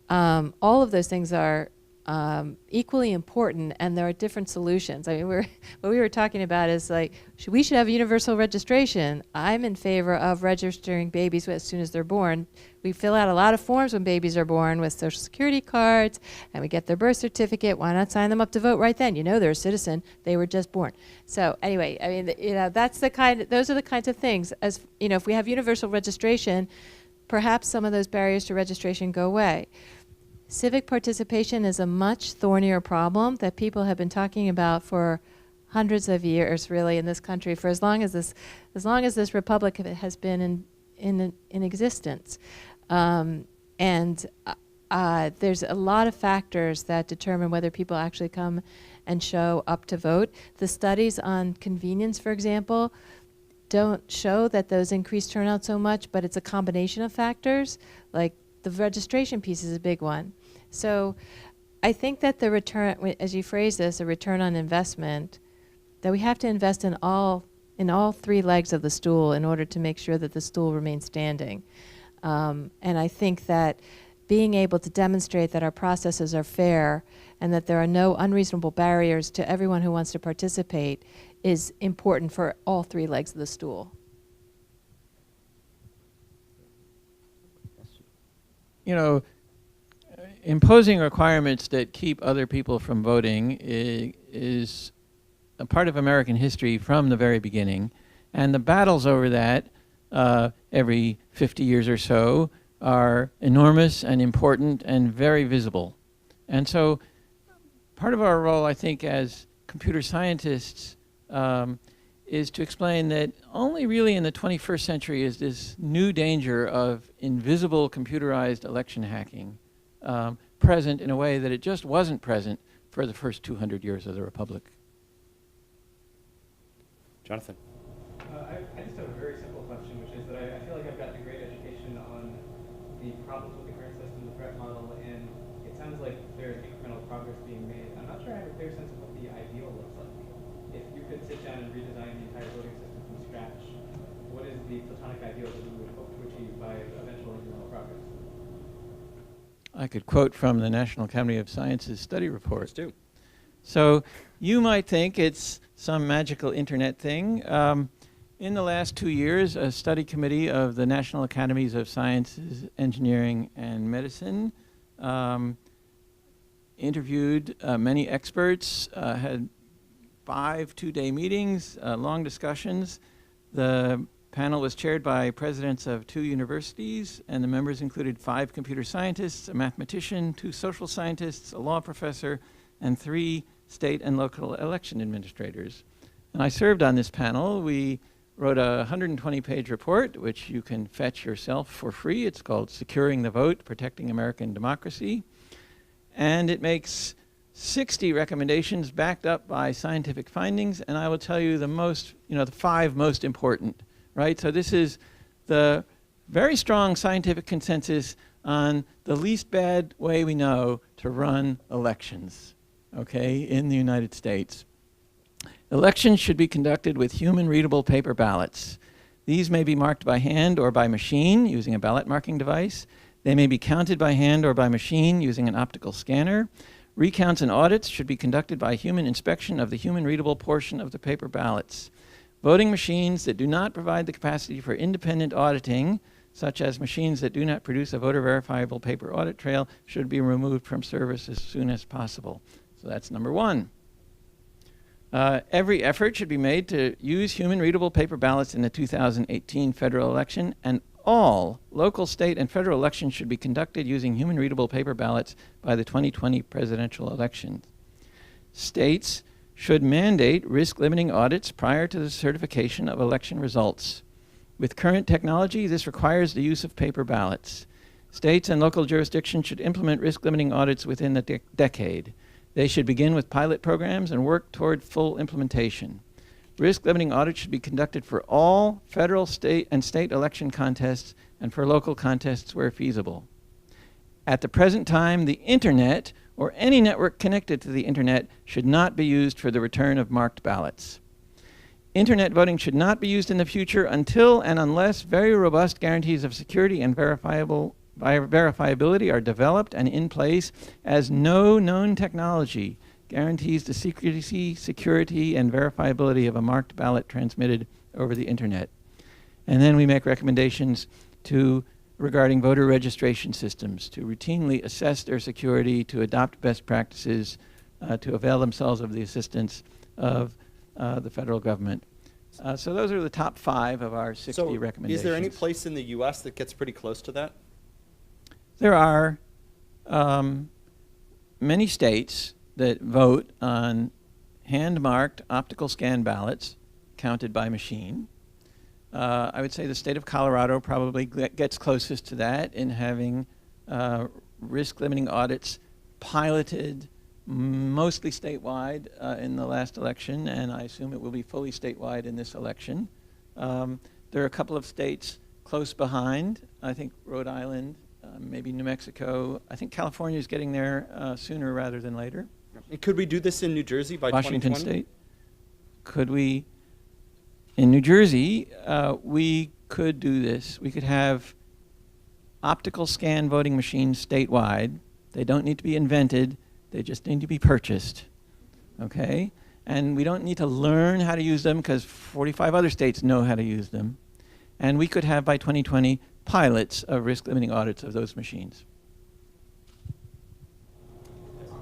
all of those things are equally important, and there are different solutions. I mean, what we were talking about is like, we should have universal registration. I'm in favor of registering babies as soon as they're born. We fill out a lot of forms when babies are born with Social Security cards, and we get their birth certificate. Why not sign them up to vote right then? You know they're a citizen. They were just born. So anyway, I mean, those are the kinds of things. As you know, if we have universal registration, perhaps some of those barriers to registration go away. Civic participation is a much thornier problem that people have been talking about for hundreds of years, really, in this country, for as long as this republic has been in existence. And there's a lot of factors that determine whether people actually come and show up to vote. The studies on convenience, for example, don't show that those increase turnout so much, but it's a combination of factors. Like the registration piece is a big one. So I think that the return, as you phrase this, a return on investment, that we have to invest in all three legs of the stool in order to make sure that the stool remains standing. And I think that being able to demonstrate that our processes are fair and that there are no unreasonable barriers to everyone who wants to participate is important for all three legs of the stool.
You know, imposing requirements that keep other people from voting is a part of American history from the very beginning. And the battles over that every 50 years or so are enormous and important and very visible. And so part of our role, I think, as computer scientists is to explain that only really in the 21st century is this new danger of invisible computerized election hacking present in a way that it just wasn't present for the first 200 years of the Republic.
Jonathan.
I just have a very simple question, which is that I feel like I've gotten a great education on the problems with the current system, the threat model, and it sounds like there's incremental progress being made. I'm not sure I have a clear sense of what the ideal looks like. If you could sit down and redesign the entire voting system from scratch, what is the platonic ideal that you would hope to achieve by eventual incremental progress?
I could quote from the National Academy of Sciences study report.
Let's do.
So you might think it's some magical internet thing. In the last 2 years, a study committee of the National Academies of Sciences, Engineering, and Medicine interviewed many experts, had 5 two-day meetings, long discussions. The panel was chaired by presidents of 2 universities, and the members included 5 computer scientists, a mathematician, 2 social scientists, a law professor, and 3 state and local election administrators. And I served on this panel. We wrote a 120-page report, which you can fetch yourself for free. It's called Securing the Vote, Protecting American Democracy. And it makes 60 recommendations backed up by scientific findings, and I will tell you the 5 most important, right? So this is the very strong scientific consensus on the least bad way we know to run elections, okay, in the United States. Elections should be conducted with human-readable paper ballots. These may be marked by hand or by machine using a ballot marking device. They may be counted by hand or by machine using an optical scanner. Recounts and audits should be conducted by human inspection of the human-readable portion of the paper ballots. Voting machines that do not provide the capacity for independent auditing, such as machines that do not produce a voter-verifiable paper audit trail, should be removed from service as soon as possible. So that's number 1. Every effort should be made to use human-readable paper ballots in the 2018 federal election, and all local, state, and federal elections should be conducted using human-readable paper ballots by the 2020 presidential election. States should mandate risk-limiting audits prior to the certification of election results. With current technology, this requires the use of paper ballots. States and local jurisdictions should implement risk-limiting audits within the decade. They should begin with pilot programs and work toward full implementation. Risk-limiting audits should be conducted for all federal, state, and state election contests and for local contests where feasible. At the present time, the internet or any network connected to the internet should not be used for the return of marked ballots. Internet voting should not be used in the future until and unless very robust guarantees of security and verifiability are developed and in place, as no known technology guarantees the security, and verifiability of a marked ballot transmitted over the internet. And then we make recommendations regarding voter registration systems to routinely assess their security, to adopt best practices, to avail themselves of the assistance of the federal government. So those are the top 5 of our 60 recommendations.
Is there any place in the U.S. that gets pretty close to that?
There are many states that vote on hand-marked optical scan ballots counted by machine. I would say the state of Colorado probably gets closest to that in having risk-limiting audits piloted mostly statewide in the last election, and I assume it will be fully statewide in this election. There are a couple of states close behind. I think Rhode Island, maybe New Mexico. I think California is getting there sooner rather than later.
Could we do this in New Jersey by
Washington
2020?
State. Could we? In New Jersey, we could do this. We could have optical scan voting machines statewide. They don't need to be invented. They just need to be purchased. Okay? And we don't need to learn how to use them because 45 other states know how to use them. And we could have by 2020 pilots of risk-limiting audits of those machines.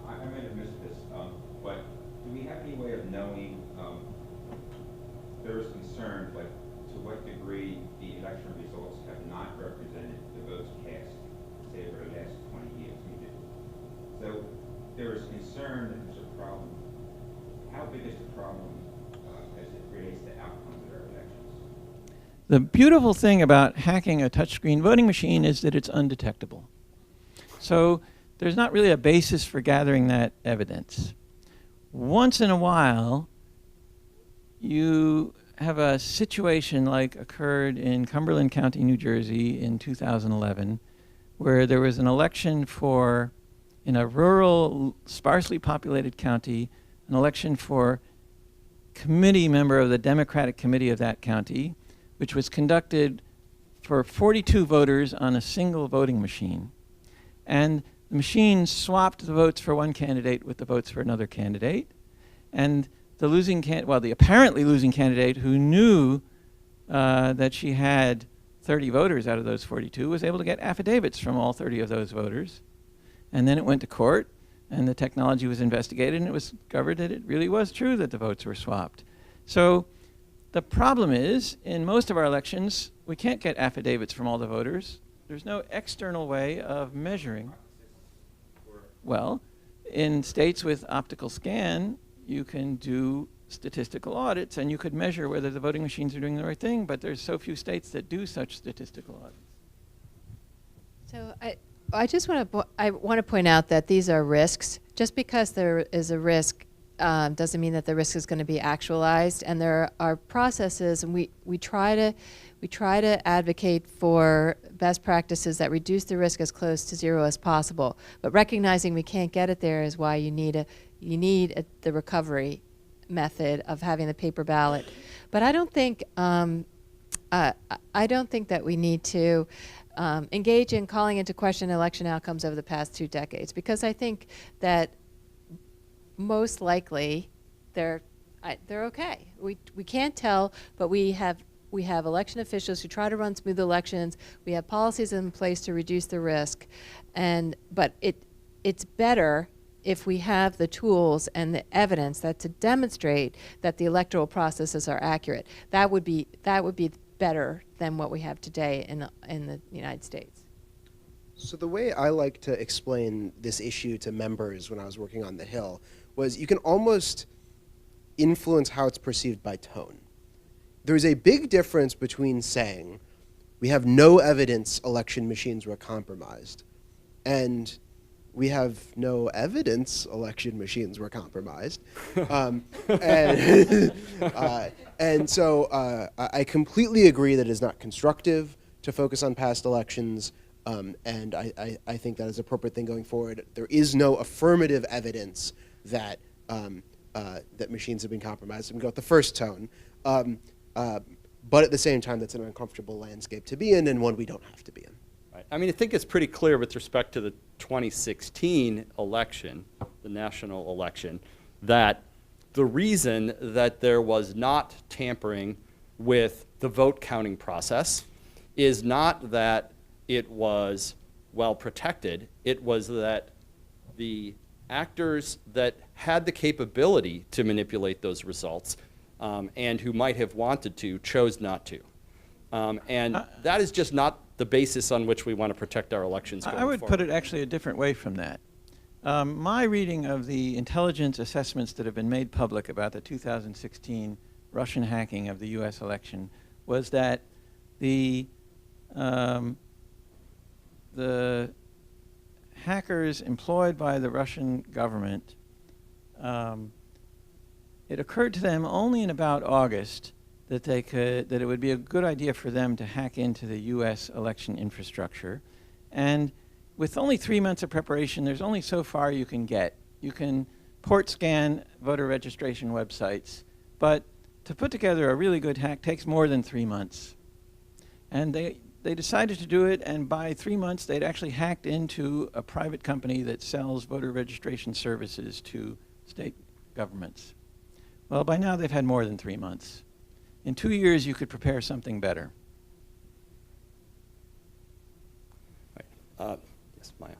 I might have missed this, but do we have any way of knowing there is concern, like to what degree the election results have not represented the votes cast, say, over the last 20 years? So there is concern that there's a problem. How big is the problem as it relates to outcomes of our elections?
The beautiful thing about hacking a touchscreen voting machine is that it's undetectable. So there's not really a basis for gathering that evidence. Once in a while, you have a situation like occurred in Cumberland County, New Jersey in 2011, where there was an election for, in a rural, sparsely populated county, an election for committee member of the Democratic Committee of that county, which was conducted for 42 voters on a single voting machine. And the machine swapped the votes for one candidate with the votes for another candidate. And the losing the apparently losing candidate, who knew that she had 30 voters out of those 42, was able to get affidavits from all 30 of those voters. And then it went to court, and the technology was investigated, and it was discovered that it really was true that the votes were swapped. So the problem is, in most of our elections, we can't get affidavits from all the voters. There's no external way of measuring. Well, in states with optical scan, you can do statistical audits, and you could measure whether the voting machines are doing the right thing, but there's so few states that do such statistical audits.
So I just want to point out that these are risks. Just because there is a risk doesn't mean that the risk is going to be actualized. And there are processes, and we try to advocate for best practices that reduce the risk as close to zero as possible. But recognizing we can't get it there is why you need the recovery method of having the paper ballot. But I don't think that we need to engage in calling into question election outcomes over the past 2 decades, because I think that most likely they're okay. We can't tell, but we have election officials who try to run smooth elections. We have policies in place to reduce the risk, but it's better if we have the tools and the evidence to demonstrate that the electoral processes are accurate. That would be better than what we have today in the United States.
So the way I like to explain this issue to members when I was working on the Hill was you can almost influence how it's perceived by tone. There's a big difference between saying we have no evidence election machines were compromised and we have no evidence election machines were compromised. And so I completely agree that it is not constructive to focus on past elections, and I think that is an appropriate thing going forward. There is no affirmative evidence that that machines have been compromised. I'm going to go with the first tone. But at the same time, that's an uncomfortable landscape to be in, and one we don't have to be in.
Right. I mean, I think it's pretty clear with respect to the 2016 election, the national election, that the reason that there was not tampering with the vote counting process is not that it was well protected. It was that the actors that had the capability to manipulate those results and who might have wanted to chose not to. And that is just not the basis on which we want to protect our elections going
I would
forward.
put it actually a different way from that. My reading of the intelligence assessments that have been made public about the 2016 Russian hacking of the U.S. election was that the hackers employed by the Russian government, it occurred to them only in about August that it would be a good idea for them to hack into the U.S. election infrastructure. And with only 3 months of preparation, there's only so far you can get. You can port scan voter registration websites, but to put together a really good hack takes more than 3 months. And they decided to do it, and by 3 months, they'd actually hacked into a private company that sells voter registration services to state governments. Well, by now, they've had more than 3 months. In 2 years, you could prepare something better.
Right. Yes, Maya.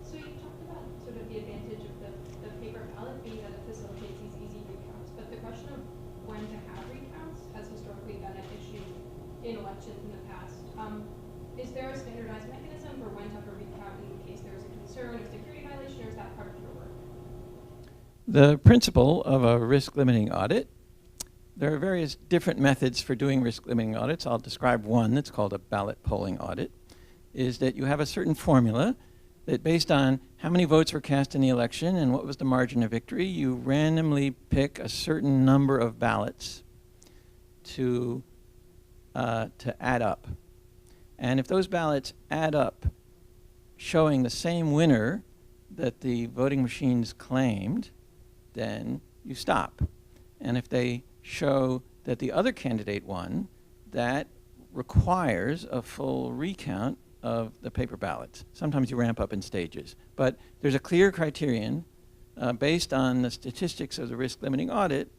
So you talked about sort of the advantage of the paper ballot being that it facilitates these easy recounts, but the question of when to have recounts has historically been an issue in elections in the past. Is there a standardized mechanism for when to have a recount in case there is a concern of security violation, or is that part of your work?
The principle of a risk-limiting audit, there are various different methods for doing risk-limiting audits. I'll describe one that's called a ballot polling audit, is that you have a certain formula that based on how many votes were cast in the election and what was the margin of victory, you randomly pick a certain number of ballots to add up. And if those ballots add up showing the same winner that the voting machines claimed, then you stop. And if they show that the other candidate won, that requires a full recount of the paper ballots. Sometimes you ramp up in stages. But there's a clear criterion based on the statistics of the risk-limiting audit,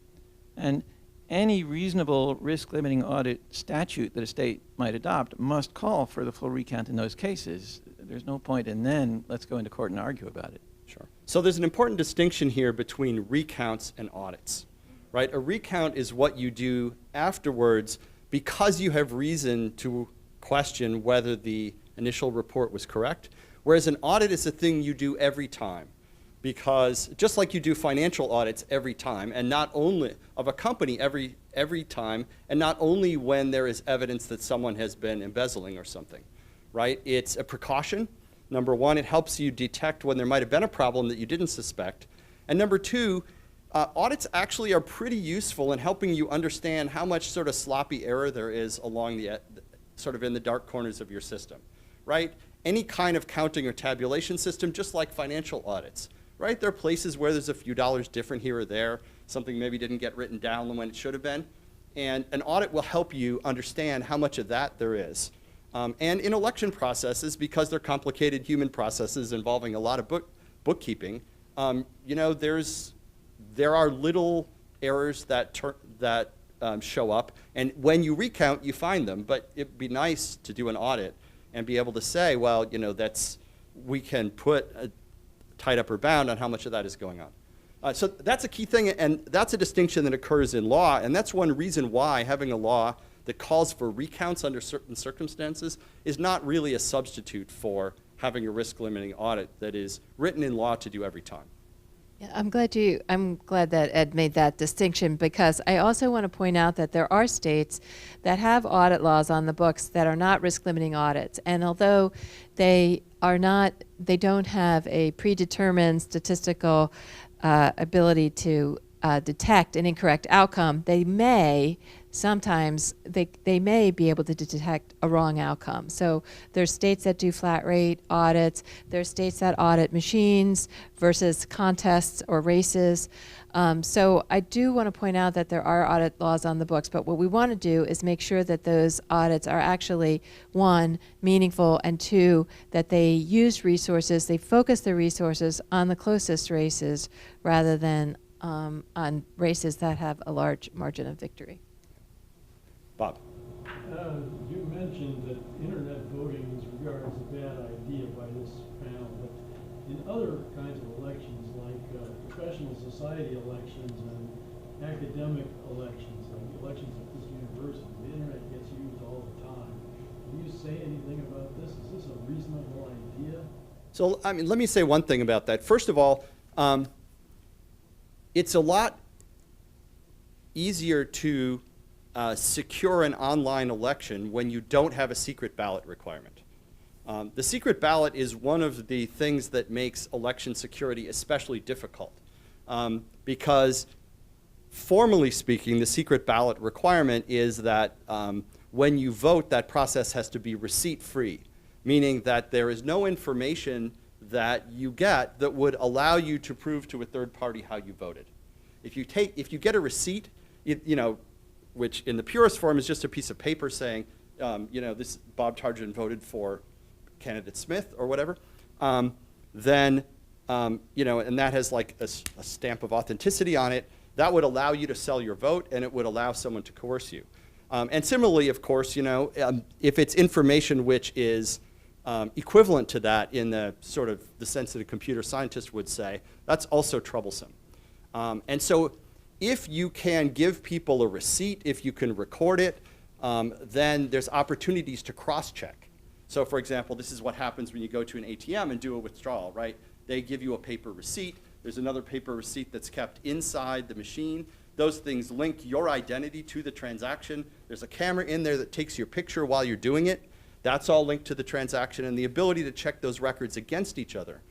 and any reasonable risk-limiting audit statute that a state might adopt must call for the full recount in those cases. There's no point in then let's go into court and argue about it.
Sure. So there's an important distinction here between recounts and audits, right? A recount is what you do afterwards because you have reason to question whether the initial report was correct, whereas an audit is a thing you do every time. Because just like you do financial audits every time, and not only of a company every time, and not only when there is evidence that someone has been embezzling or something, right? It's a precaution. Number one, it helps you detect when there might have been a problem that you didn't suspect. And number two, audits actually are pretty useful in helping you understand how much sort of sloppy error there is along the sort of in the dark corners of your system, right? Any kind of counting or tabulation system, just like financial audits. Right? There are places where there's a few dollars different here or there, something maybe didn't get written down when it should have been. And an audit will help you understand how much of that there is. And in election processes, because they're complicated human processes involving a lot of bookkeeping, you know, there are little errors that show up. And when you recount, you find them. But it'd be nice to do an audit and be able to say, well, you know, we can put a tied upper bound on how much of that is going on. So that's a key thing, and that's a distinction that occurs in law, and that's one reason why having a law that calls for recounts under certain circumstances is not really a substitute for having a risk-limiting audit that is written in law to do every time.
Yeah, I'm glad that Ed made that distinction, because I also want to point out that there are states that have audit laws on the books that are not risk limiting audits. And although they don't have a predetermined statistical ability to detect an incorrect outcome, they may be able to detect a wrong outcome. So there's states that do flat rate audits. There's states that audit machines versus contests or races. So I do want to point out that there are audit laws on the books, but what we want to do is make sure that those audits are actually, one, meaningful, and two, that they use resources, they focus their resources on the closest races rather than on races that have a large margin of victory.
Bob.
You mentioned that internet voting is regarded as a bad idea by this panel, but in other kinds of elections, like professional society elections and academic elections, like elections at this university, the internet gets used all the time. Can you say anything about this? Is this a reasonable idea?
So, I mean, let me say one thing about that. First of all, it's a lot easier to secure an online election when you don't have a secret ballot requirement. The secret ballot is one of the things that makes election security especially difficult, because formally speaking, the secret ballot requirement is that when you vote, that process has to be receipt-free, meaning that there is no information that you get that would allow you to prove to a third party how you voted. If you get a receipt, which in the purest form is just a piece of paper saying, this Bob Tarjan voted for candidate Smith or whatever, then, and that has like a stamp of authenticity on it, that would allow you to sell your vote, and it would allow someone to coerce you. And similarly, of course, if it's information which is equivalent to that in the sort of the sense that a computer scientist would say, that's also troublesome. And so if you can give people a receipt, if you can record it, then there's opportunities to cross-check. So for example, this is what happens when you go to an ATM and do a withdrawal, right? They give you a paper receipt. There's another paper receipt that's kept inside the machine. Those things link your identity to the transaction. There's a camera in there that takes your picture while you're doing it. That's all linked to the transaction, and the ability to check those records against each other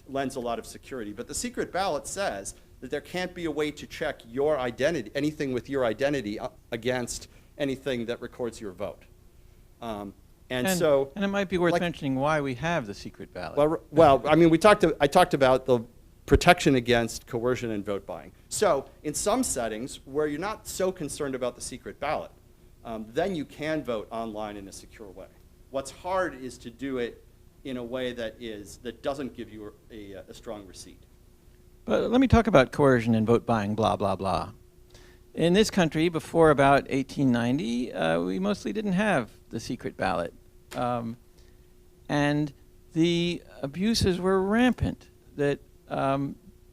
lends a lot of security. But the secret ballot says that there can't be a way to check your identity, anything with your identity against anything that records your vote. And
it might be worth mentioning why we have the secret ballot.
Well, I mean, I talked about the protection against coercion and vote buying. So in some settings where you're not so concerned about the secret ballot, then you can vote online in a secure way. What's hard is to do it in a way that doesn't give you a strong receipt.
But let me talk about coercion and vote buying, blah, blah, blah. In this country, before about 1890, we mostly didn't have the secret ballot. And the abuses were rampant, that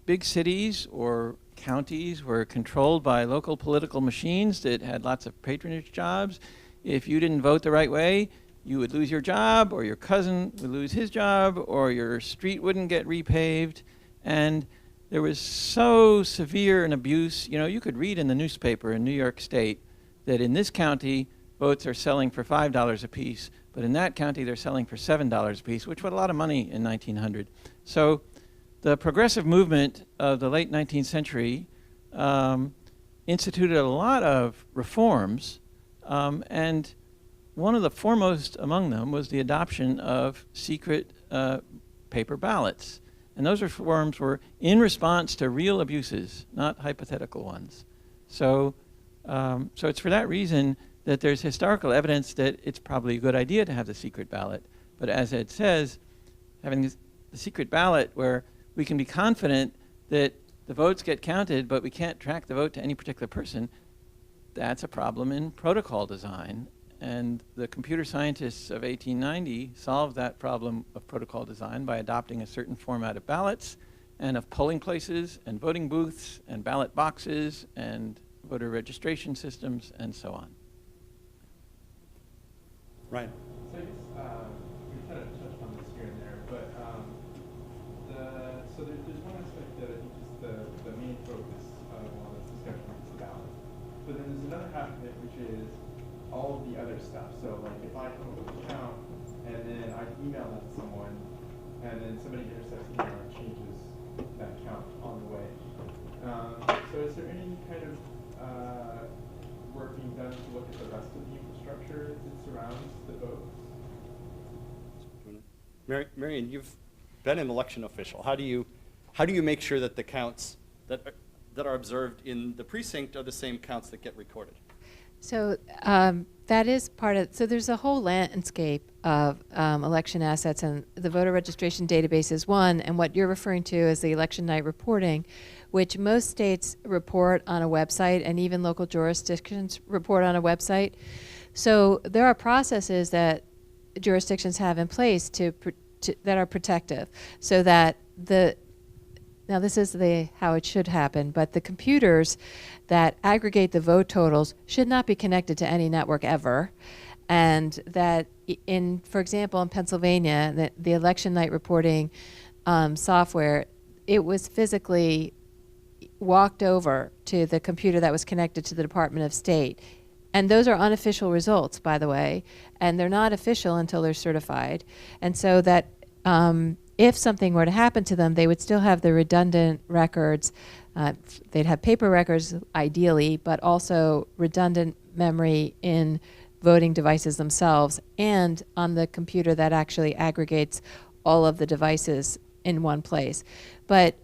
big cities or counties were controlled by local political machines that had lots of patronage jobs. If you didn't vote the right way, you would lose your job, or your cousin would lose his job, or your street wouldn't get repaved. And there was so severe an abuse. You could read in the newspaper in New York State that in this county, votes are selling for $5 a piece, but in that county, they're selling for $7 a piece, which was a lot of money in 1900. So the progressive movement of the late 19th century instituted a lot of reforms, and one of the foremost among them was the adoption of secret paper ballots. And those reforms were in response to real abuses, not hypothetical ones. So it's for that reason that there's historical evidence that it's probably a good idea to have the secret ballot. But as Ed says, having the secret ballot where we can be confident that the votes get counted, but we can't track the vote to any particular person, that's a problem in protocol design. And the computer scientists of 1890 solved that problem of protocol design by adopting a certain format of ballots and of polling places and voting booths and ballot boxes and voter registration systems and so on.
Right.
So I guess we kind of touched on this here and there, but so there's one aspect that is all of the other stuff. So like if I come up with a count and then I email that to someone and then somebody intercepts the email and changes that count on the way. So is there any kind of work being done to look at the rest of the infrastructure that surrounds the votes?
Marion, you've been an election official. How do you make sure that the counts that are observed in the precinct are the same counts that get recorded?
So that is part of, so there's a whole landscape of election assets, and the voter registration database is one, and what you're referring to is the election night reporting, which most states report on a website, and even local jurisdictions report on a website. So there are processes that jurisdictions have in place that are protective, so that now this is how it should happen, but the computers that aggregate the vote totals should not be connected to any network ever. And that for example, in Pennsylvania, the election night reporting software, it was physically walked over to the computer that was connected to the Department of State. And those are unofficial results, by the way, and they're not official until they're certified. And so that if something were to happen to them, they would still have the redundant records. They'd have paper records, ideally, but also redundant memory in voting devices themselves and on the computer that actually aggregates all of the devices in one place. But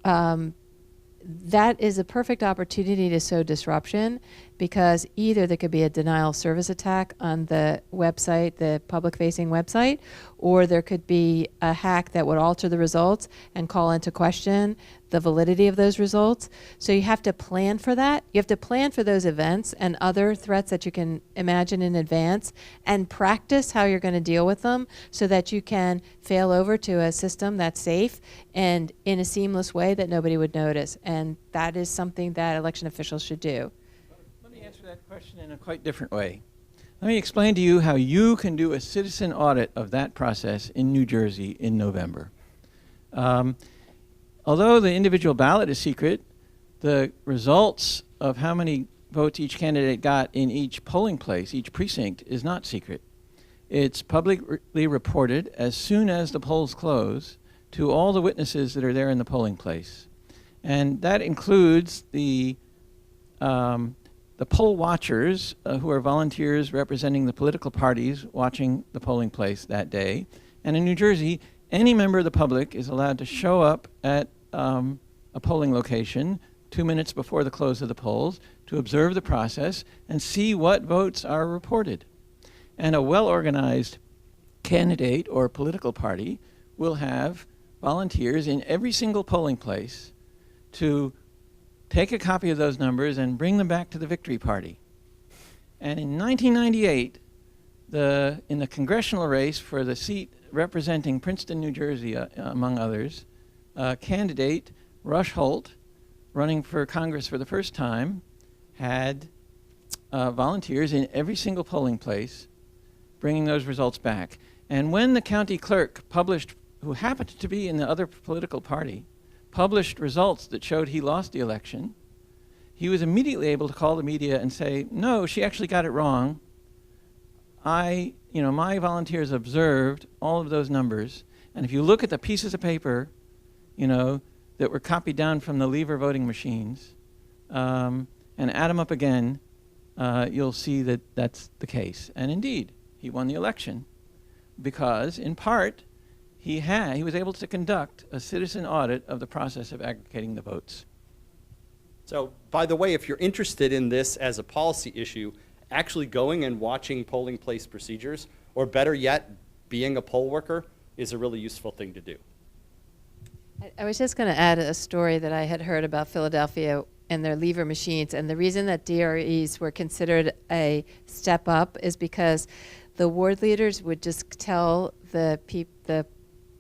that is a perfect opportunity to sow disruption, because either there could be a denial of service attack on the website, the public-facing website, or there could be a hack that would alter the results and call into question the validity of those results. So you have to plan for that. You have to plan for those events and other threats that you can imagine in advance, and practice how you're going to deal with them so that you can fail over to a system that's safe and in a seamless way that nobody would notice. And that is something that election officials should do.
Let me answer that question in a quite different way. Let me explain to you how you can do a citizen audit of that process in New Jersey in November. Although the individual ballot is secret, the results of how many votes each candidate got in each polling place, each precinct, is not secret. It's publicly reported as soon as the polls close to all the witnesses that are there in the polling place. And that includes the poll watchers, who are volunteers representing the political parties watching the polling place that day. And in New Jersey, any member of the public is allowed to show up at a polling location 2 minutes before the close of the polls to observe the process and see what votes are reported. And a well-organized candidate or political party will have volunteers in every single polling place to take a copy of those numbers and bring them back to the victory party. And in 1998, in the congressional race for the seat representing Princeton, New Jersey, among others, candidate Rush Holt, running for Congress for the first time, had volunteers in every single polling place bringing those results back. And when the county clerk published, who happened to be in the other political party, published results that showed he lost the election, he was immediately able to call the media and say, no, she actually got it wrong. My volunteers observed all of those numbers, and if you look at the pieces of paper, that were copied down from the lever voting machines, and add them up again, you'll see that that's the case. And indeed, he won the election because, in part, he was able to conduct a citizen audit of the process of aggregating the votes.
So, by the way, if you're interested in this as a policy issue, actually going and watching polling place procedures, or better yet, being a poll worker, is a really useful thing to do.
I was just going to add a story that I had heard about Philadelphia and their lever machines. And the reason that DREs were considered a step up is because the ward leaders would just tell the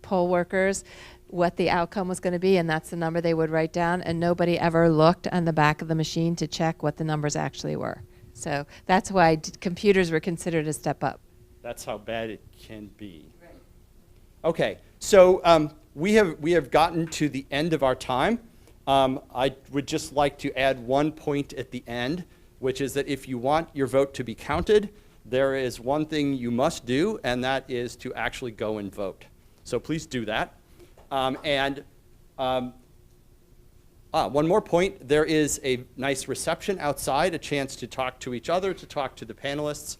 poll workers what the outcome was going to be, and that's the number they would write down, and nobody ever looked on the back of the machine to check what the numbers actually were. So that's why computers were considered a step up.
That's how bad it can be. Right. Okay, so we have gotten to the end of our time. I would just like to add one point at the end. which is that if you want your vote to be counted, there is one thing you must do, and that is to actually go and vote. So please do that. One more point, there is a nice reception outside, a chance to talk to each other, to talk to the panelists,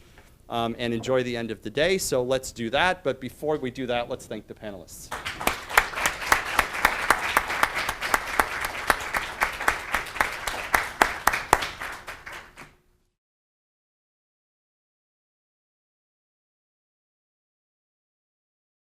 and enjoy the end of the day. So let's do that. But before we do that, let's thank the panelists.